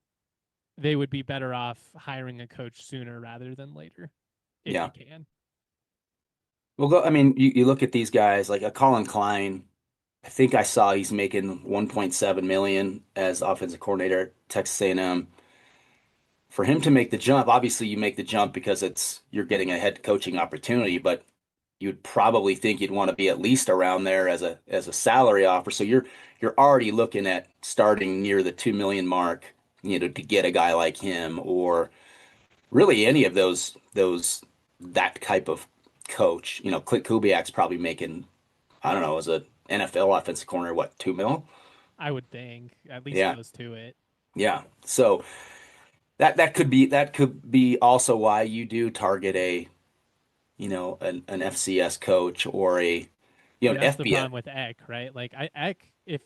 they would be better off hiring a coach sooner rather than later, if you Yeah. can. I mean, you look at these guys like a Colin Klein. I think I saw he's making 1.7 million as offensive coordinator at Texas A&M. For him to make the jump, obviously you make the jump because you're getting a head coaching opportunity, but you'd probably think you'd want to be at least around there as a salary offer. So you're already looking at starting near the 2 million mark, to get a guy like him or really any of those that type of coach. Clint Kubiak's probably making, I don't know, as a NFL offensive corner, what, 2 mil? I would think at least Yeah. close to it. Yeah. So that could be also why you do target an FCS coach or See, an that's the FBS. problem with Eck, right? Like Eck, if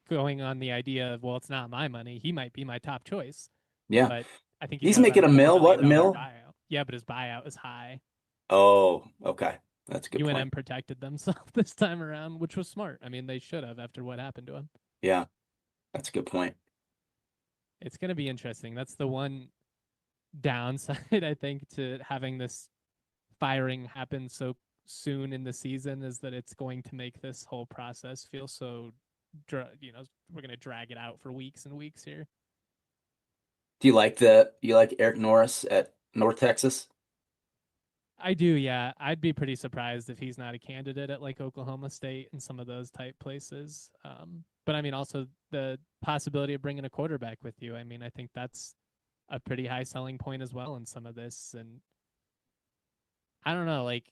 going on the idea of, well, it's not my money, he might be my top choice. Yeah. but I think he He's chose on making a a $20 mill. million What dollar mill? buyout. Yeah, but his buyout is high. Oh, okay. That's a good point. UNM protected themselves this time around, which was smart. I mean, they should have after what happened to him. Yeah, that's a good point. It's going to be interesting. That's the one downside, I think, to having this firing happen so soon in the season is that it's going to make this whole process feel so, we're going to drag it out for weeks and weeks here. Do you like Eric Norris at North Texas? I do, yeah. I'd be pretty surprised if he's not a candidate at like Oklahoma State and some of those type places. But I mean, also the possibility of bringing a quarterback with you. I mean, I think that's a pretty high selling point as well in some of this. And I don't know, like,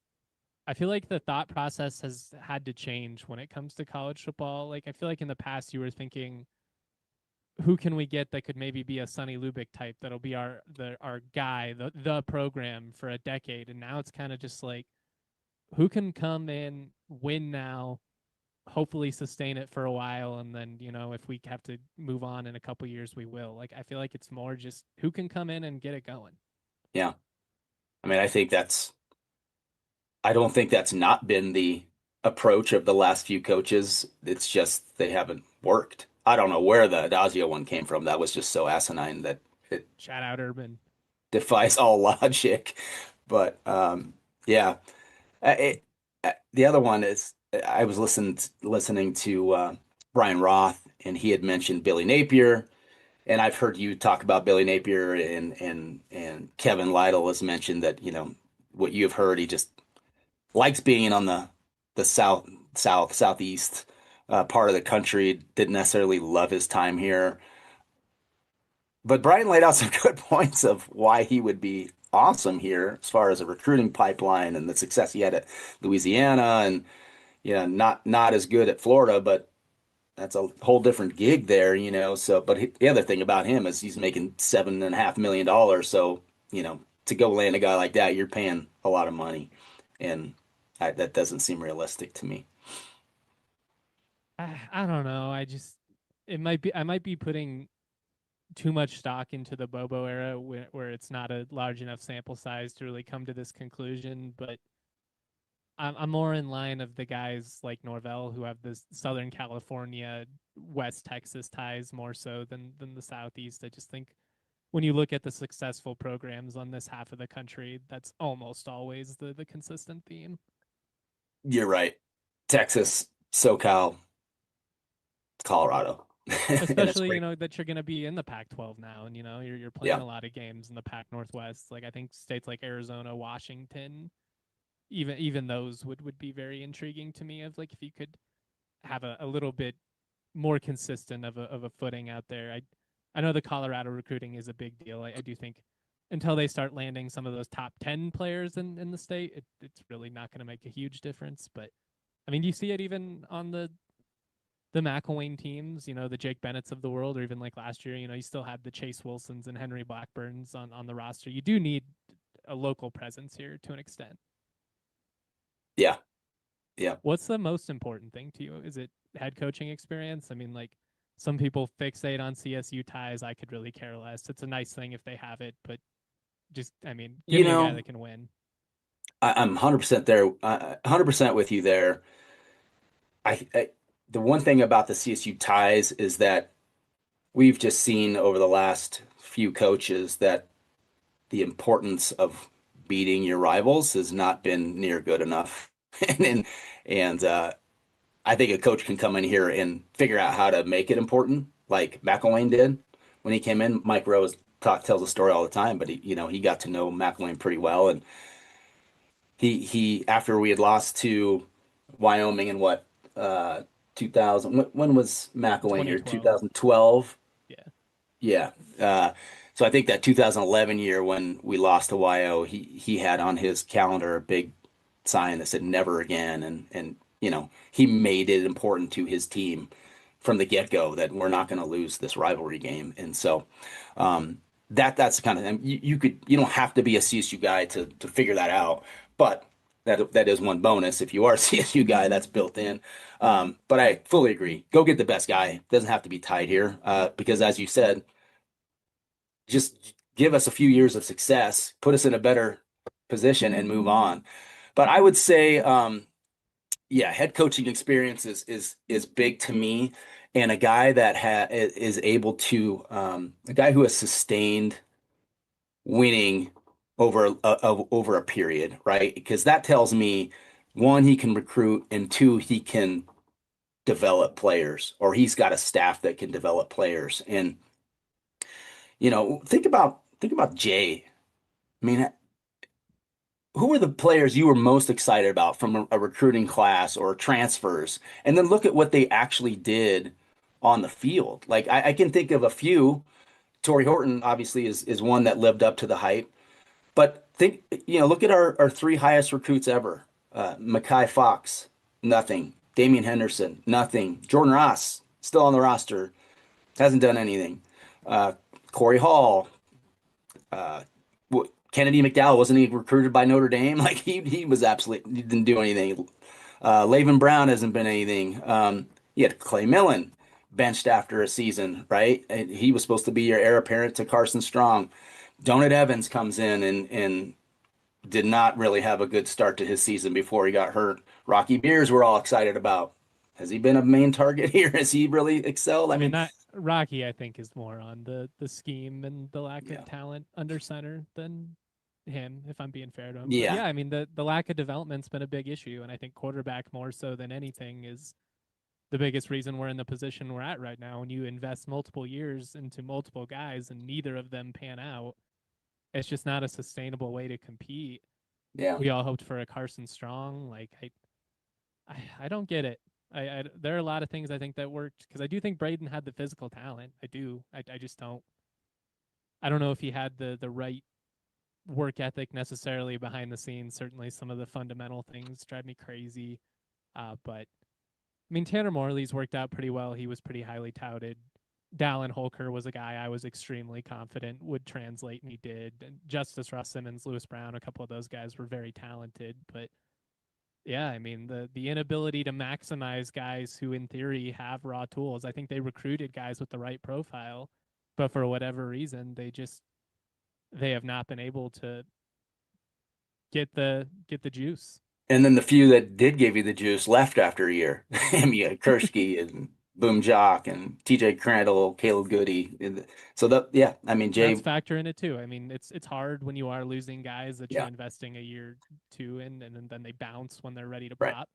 I feel like the thought process has had to change when it comes to college football. Like, I feel like in the past you were thinking, who can we get that could maybe be a Sonny Lubick type that'll be our guy, the program for a decade. And now it's kind of just like, who can come in, win now, hopefully sustain it for a while, and then if we have to move on in a couple years, we will. Like, I feel like it's more just who can come in and get it going. Yeah. I mean, I don't think that's not been the approach of the last few coaches. It's just they haven't worked. I don't know where the Adazio one came from. That was just so asinine that it Shout out Urban. defies all logic. But yeah, it, the other one is I was listening to Brian Roth, and he had mentioned Billy Napier, and I've heard you talk about Billy Napier, and Kevin Lytle has mentioned that what you've heard. He just likes being on the southeast part of the country. Didn't necessarily love his time here, but Brian laid out some good points of why he would be awesome here as far as a recruiting pipeline and the success he had at Louisiana, and not as good at Florida, but that's a whole different gig there, So, but the other thing about him is he's making $7.5 million. So, to go land a guy like that, you're paying a lot of money, and that doesn't seem realistic to me. I don't know. I might be putting too much stock into the Bobo era where it's not a large enough sample size to really come to this conclusion. But I'm more in line of the guys like Norvell who have this Southern California, West Texas ties more so than the Southeast. I just think when you look at the successful programs on this half of the country, that's almost always the consistent theme. You're right. Texas, SoCal, Colorado. And it's Especially, great. that you're going to be in the Pac-12 now, and you're playing Yeah. a lot of games in the Pac Northwest. Like, I think states like Arizona, Washington, even those would be very intriguing to me. Of like, if you could have a little bit more consistent of a footing out there. I know the Colorado recruiting is a big deal. I do think until they start landing some of those top 10 players in the state, it's really not going to make a huge difference. But I mean, you see it even on the McElwain teams, the Jake Bennett's of the world, or even like last year, you still had the Chase Wilsons and Henry Blackburns on the roster. You do need a local presence here to an extent. Yeah. Yeah. What's the most important thing to you? Is it head coaching experience? I mean, like, some people fixate on CSU ties. I could really care less. It's a nice thing if they have it, but just, I mean, give You me a guy know, that can win. I'm 100% there, 100% with you there. I the one thing about the CSU ties is that we've just seen over the last few coaches that the importance of beating your rivals has not been near good enough. And I think a coach can come in here and figure out how to make it important, like McElwain did when he came in. Mike Rose tells a story all the time, but he got to know McElwain pretty well, and he after we had lost to Wyoming in what 2000, when was McElwain here? 2012. 2012. Yeah. Yeah. So I think that 2011 year when we lost to YO, he had on his calendar a big sign that said never again, and he made it important to his team from the get-go that we're not going to lose this rivalry game. And so that's the kind of thing you don't have to be a CSU guy to figure that out, but that is one bonus. If you are a CSU guy, that's built in. But I fully agree. Go get the best guy. Doesn't have to be tied here, because as you said, just give us a few years of success, put us in a better position, and move on. But I would say, yeah, head coaching experience is big to me, and a guy that is able to a guy who has sustained winning over a period, right? Because that tells me one, he can recruit, and two, he can develop players, or he's got a staff that can develop players. And think about Jay. I mean, who were the players you were most excited about from a recruiting class or transfers? And then look at what they actually did on the field. Like I can think of a few. Torrey Horton obviously is one that lived up to the hype. But look at our three highest recruits ever. Mekhi Fox, nothing. Damian Henderson, nothing. Jordan Ross, still on the roster, hasn't done anything. Uh, Corey Hall, uh, Kennedy McDowell, wasn't he recruited by Notre Dame? Like he was absolutely, he didn't do anything. Laven Brown hasn't been anything. You had Clay Millen benched after a season, right? And he was supposed to be your heir apparent to Carson Strong. Donut Evans comes in and did not really have a good start to his season before he got hurt. Rocky Beers we're all excited about. Has he been a main target here? Has he really excelled? I mean, not Rocky, I think, is more on the scheme and the lack of talent under center than him, if I'm being fair to him. But Yeah. yeah, I mean, the lack of development's been a big issue, and I think quarterback more so than anything is the biggest reason we're in the position we're at right now. When you invest multiple years into multiple guys and neither of them pan out, it's just not a sustainable way to compete. Yeah. We all hoped for a Carson Strong. Like I don't get it. There are a lot of things I think that worked because I do think Braden had the physical talent. I do. I just don't. I don't know if he had the right work ethic necessarily behind the scenes. Certainly, some of the fundamental things drive me crazy. But I mean, Tanner Morley's worked out pretty well. He was pretty highly touted. Dallin Holker was a guy I was extremely confident would translate, and he did. And Justice Russ Simmons, Lewis Brown, a couple of those guys were very talented. But yeah, I mean, the inability to maximize guys who, in theory, have raw tools. I think they recruited guys with the right profile, but for whatever reason, they have not been able to get the juice. And then the few that did give you the juice left after a year. I mean, Kursky and Boom Jock and TJ Crandall, Caleb Goody. So yeah, I mean, Jay. That's factor in it too. I mean, it's hard when you are losing guys that you're Yeah. investing a year two in, and then they bounce when they're ready to Right. pop.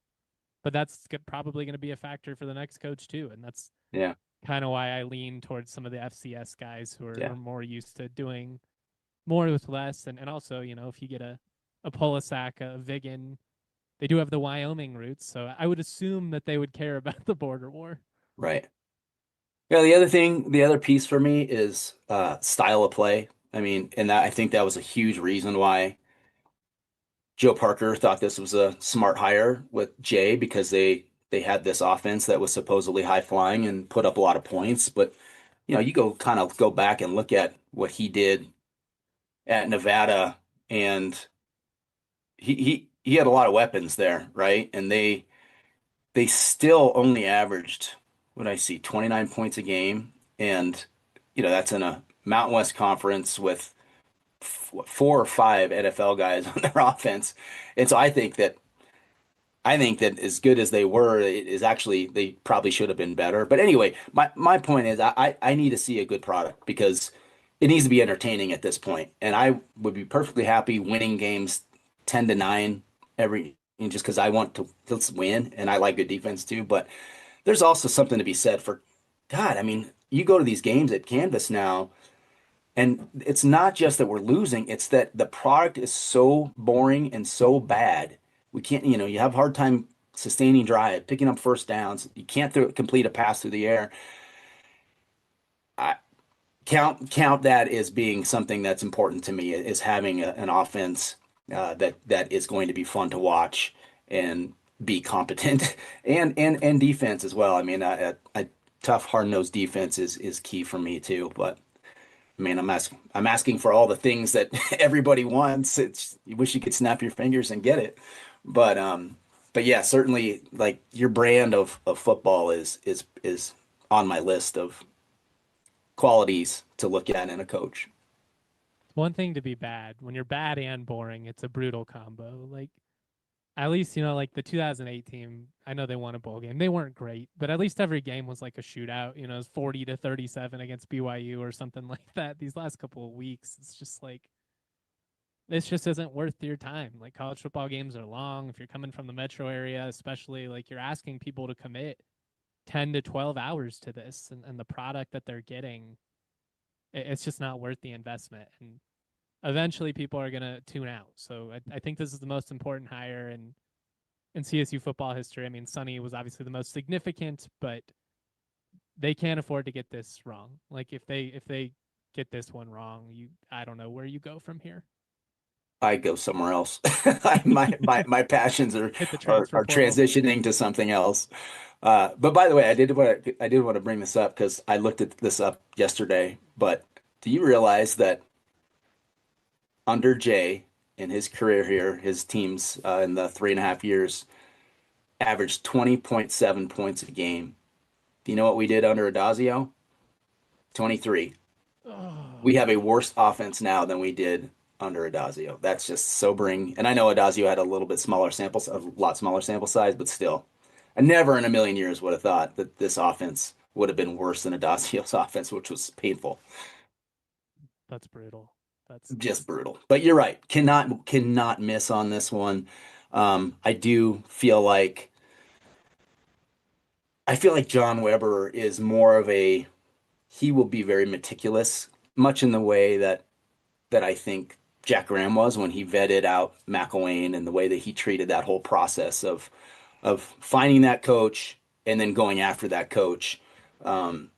But that's probably going to be a factor for the next coach too, and that's Yeah. kind of why I lean towards some of the FCS guys who Yeah. are more used to doing more with less, and also if you get a Polasak, a Vigan, they do have the Wyoming roots, so I would assume that they would care about the border war. Right. Yeah, the other piece for me is style of play. I mean, and I think that was a huge reason why Joe Parker thought this was a smart hire with Jay because they had this offense that was supposedly high flying and put up a lot of points. But you go back and look at what he did at Nevada, and he had a lot of weapons there, right? And they still only averaged, what I see, 29 points a game. And, that's in a Mountain West conference with four or five NFL guys on their offense. And so I think that as good as they were, it is actually, they probably should have been better. But anyway, my point is I need to see a good product because it needs to be entertaining at this point. And I would be perfectly happy winning games 10-9 just because I want to let's win and I like good defense too. But there's also something to be said for God. I mean, you go to these games at Canvas now, and it's not just that we're losing, it's that the product is so boring and so bad. We can't, you have a hard time sustaining drive, picking up first downs. You can't complete a pass through the air. I count that as being something that's important to me is having an offense that is going to be fun to watch and be competent and defense as well. I mean, a tough, hard-nosed defense is key for me too. But I mean, I'm asking for all the things that everybody wants. You wish you could snap your fingers and get it, but yeah, certainly like your brand of football is on my list of qualities to look at in a coach. one thing to be bad. When you're bad and boring, it's a brutal combo. Like at least, like the 2008 team, I know they won a bowl game. They weren't great, but at least every game was like a shootout. It was 40-37 against BYU or something like that. These last couple of weeks, it's just like this just isn't worth your time. Like college football games are long. If you're coming from the metro area, especially, like you're asking people to commit 10 to 12 hours to this, and the product that they're getting, it's just not worth the investment. And eventually people are going to tune out. So I think this is the most important hire in CSU football history. I mean, Sonny was obviously the most significant, but they can't afford to get this wrong. Like if they get this one wrong, I don't know where you go from here. I go somewhere else. My passions are, Hit the are transfer are portal. transitioning to something else. But by the way, I did want to bring this up because I looked at this up yesterday. But do you realize that under Jay in his career here, his teams in the 3.5 years averaged 20.7 points a game. Do you know what we did under Adazio? 23. Oh, We have a worse offense now than we did under Adazio. That's just sobering. And I know Adazio had a little bit smaller samples, a lot smaller sample size, but still, I never in a million years would have thought that this offense would have been worse than Adazio's offense, which was painful, that's brutal. That's just brutal. But you're right, cannot miss on this one. I do feel like John Weber is more of a he will be very meticulous, much in the way that I think Jack Graham was when he vetted out McElwain and the way that he treated that whole process of finding that coach and then going after that coach. Um,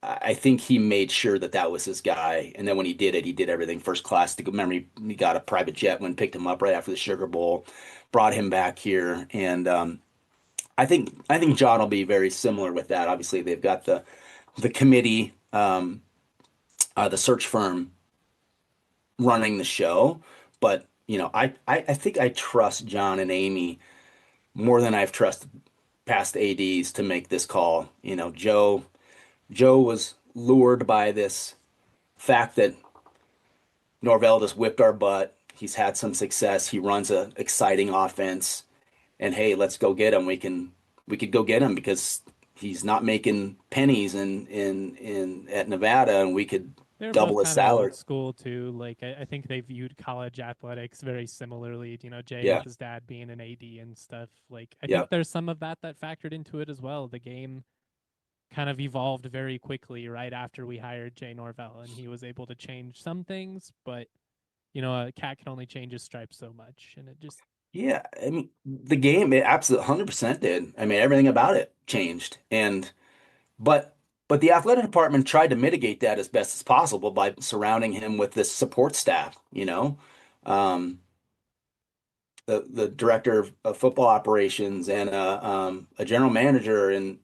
I think he made sure that that was his guy, and then when he did everything first class. To remember, he got a private jet when picked him up right after the Sugar Bowl, brought him back here, and I think John will be very similar with that. Obviously, they've got the committee, the search firm running the show. But I think I trust John and Amy more than I've trusted past ADs to make this call. Joe was lured by this fact that Norvell just whipped our butt. He's had some success. He runs a exciting offense, and hey, let's go get him. We could go get him because he's not making pennies in at Nevada, and we could they're both double his kind of salary. old school too. Like I think they viewed college athletics very similarly. Jay Yeah, with his dad being an AD and stuff. Like I yeah, think there's some of that factored into it as well. The game kind of evolved very quickly right after we hired Jay Norvell, and he was able to change some things, but a cat can only change his stripes so much, and it just yeah. I mean, the game it absolutely 100% did. I mean, everything about it changed, and but but the athletic department tried to mitigate that as best as possible by surrounding him with this support staff. Um, the director of football operations and a general manager and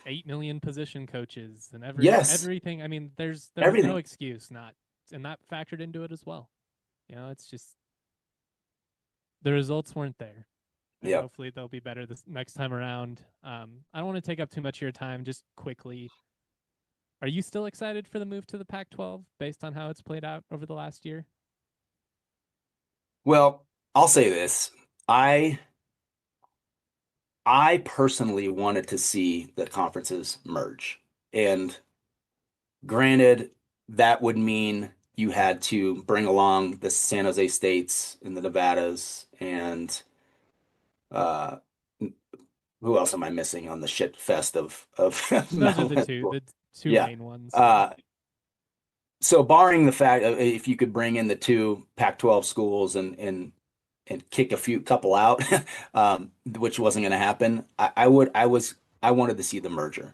8 million position coaches and yes, everything. I mean, there was no everything. excuse not, and that factored into it as well. It's just the results weren't there, and Yep. hopefully they'll be better this next time around. I don't want to take up too much of your time. Just quickly, are you still excited for the move to the Pac-12 based on how it's played out over the last year? Well, I'll say this. I I personally wanted to see the conferences merge. And granted, that would mean you had to bring along the San Jose States and the Nevadas and uh who else am I missing on the shit fest of Those are Mountain the West two, School? the two Yeah. main ones. Yeah. Uh so barring the fact of if you could bring in the two Pac-12 schools and kick a couple out, which wasn't going to happen, I wanted to see the merger.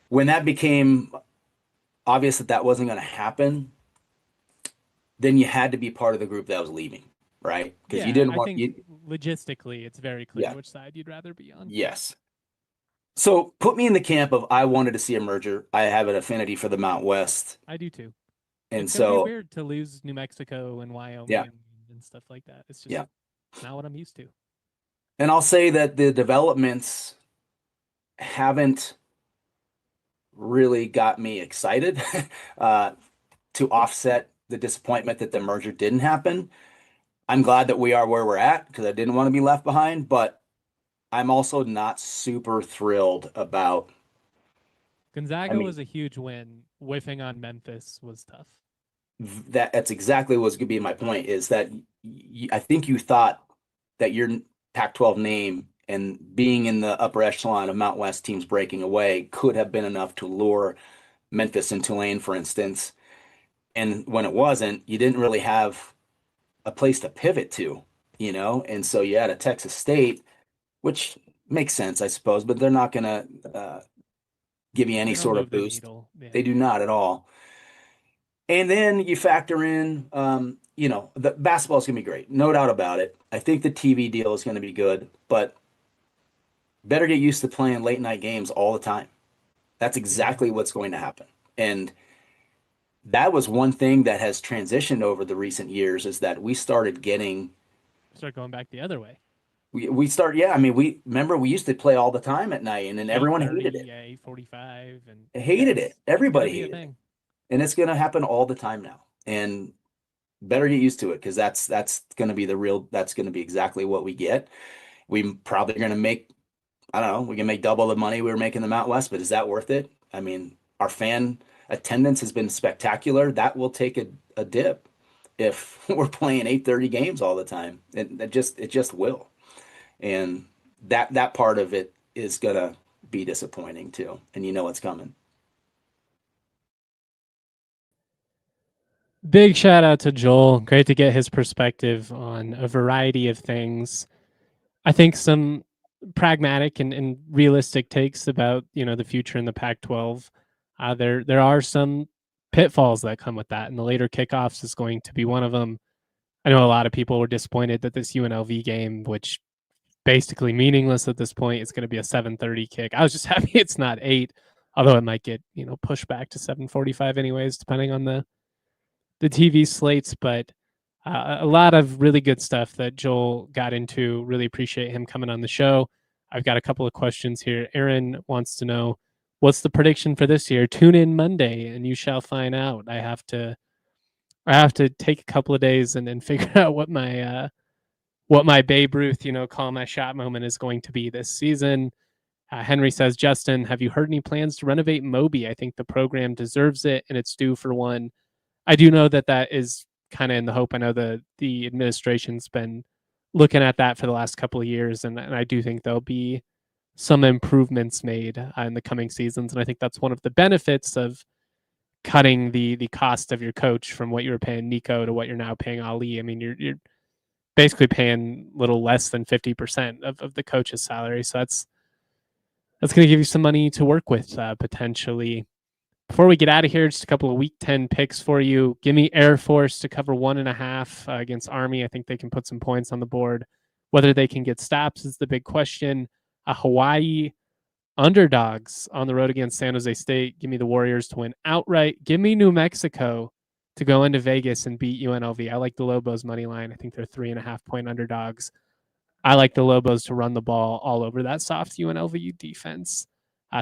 When that became obvious that that wasn't going to happen, then you had to be part of the group that was leaving, right? Because you Yeah, didn't I want think you, logistically it's very clear yeah, which side you'd rather be on. yes. So put me in the camp of I wanted to see a merger. I have an affinity for the Mount West, I do too. and It's going to be so weird to lose New Mexico and yeah, Wyoming and stuff like that. It's just yeah. not what I'm used to. And I'll say that the developments haven't really got me excited. uh, to offset the disappointment that the merger didn't happen. I'm glad that we are where we're at because I didn't want to be left behind, but I'm also not super thrilled about. Gonzaga was a huge win. Whiffing on Memphis was tough. That's exactly what's going to be my point, is that I think you thought that your Pac-12 name and being in the upper echelon of Mountain West teams breaking away could have been enough to lure Memphis and Tulane, for instance. And when it wasn't, you didn't really have a place to pivot to, and so you had a Texas State, which makes sense, I suppose, but they're not going to give you any sort of boost. Yeah. They do not at all. And then you factor in, the basketball is going to be great. No doubt about it. I think the TV deal is going to be good, but better get used to playing late night games all the time. That's exactly what's going to happen. And that was one thing that has transitioned over the recent years, is that we started going back the other way. We remember we used to play all the time at night, and then everyone hated it. Yeah, 8:45 and hated it. Everybody hated it. Thing. And it's going to happen all the time now. And better get used to it, because that's going to be that's going to be exactly what we get. We probably going to make, I don't know, we can make double the money we were making in the Mountain West, but is that worth it? I mean, our fan attendance has been spectacular. That will take a dip if we're playing 8:30 games all the time. It just will. And that part of it is going to be disappointing too. And it's coming. Big shout out to Joel. Great to get his perspective on a variety of things. I think some pragmatic and realistic takes about, the future in the Pac-12. There are some pitfalls that come with that, and the later kickoffs is going to be one of them. I know a lot of people were disappointed that this UNLV game, which basically meaningless at this point, is going to be a 7:30 kick. I was just happy it's not 8, although it might get, pushed back to 7:45 anyways, depending on the TV slates. But a lot of really good stuff that Joel got into. Really appreciate him coming on the show. I've got a couple of questions here. Aaron wants to know, what's the prediction for this year? Tune in Monday and you shall find out. I have to take a couple of days and figure out what my Babe Ruth, call my shot moment is going to be this season. Henry says, Justin, have you heard any plans to renovate Moby? I think the program deserves it and it's due for one. I do know that is kind of in the hope. I know the administration's been looking at that for the last couple of years, and I do think there'll be some improvements made in the coming seasons. And I think that's one of the benefits of cutting the cost of your coach from what you were paying Nico to what you're now paying Ali. I mean, you're basically paying a little less than 50% of the coach's salary. So that's going to give you some money to work with potentially. Before we get out of here, just a couple of Week 10 picks for you. Give me Air Force to cover 1.5 against Army. I think they can put some points on the board. Whether they can get stops is the big question. Hawaii underdogs on the road against San Jose State. Give me the Warriors to win outright. Give me New Mexico to go into Vegas and beat UNLV. I like the Lobos money line. I think they're 3.5-point underdogs. I like the Lobos to run the ball all over that soft UNLV defense.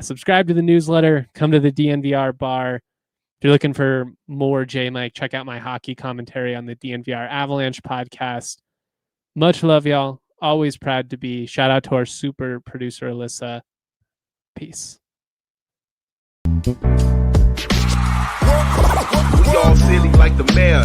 Subscribe to the newsletter. Come to the DNVR bar. If you're looking for more J-Mike, check out my hockey commentary on the DNVR Avalanche podcast. Much love, y'all. Always proud to be. Shout out to our super producer, Alyssa. Peace. We all silly like the mayor.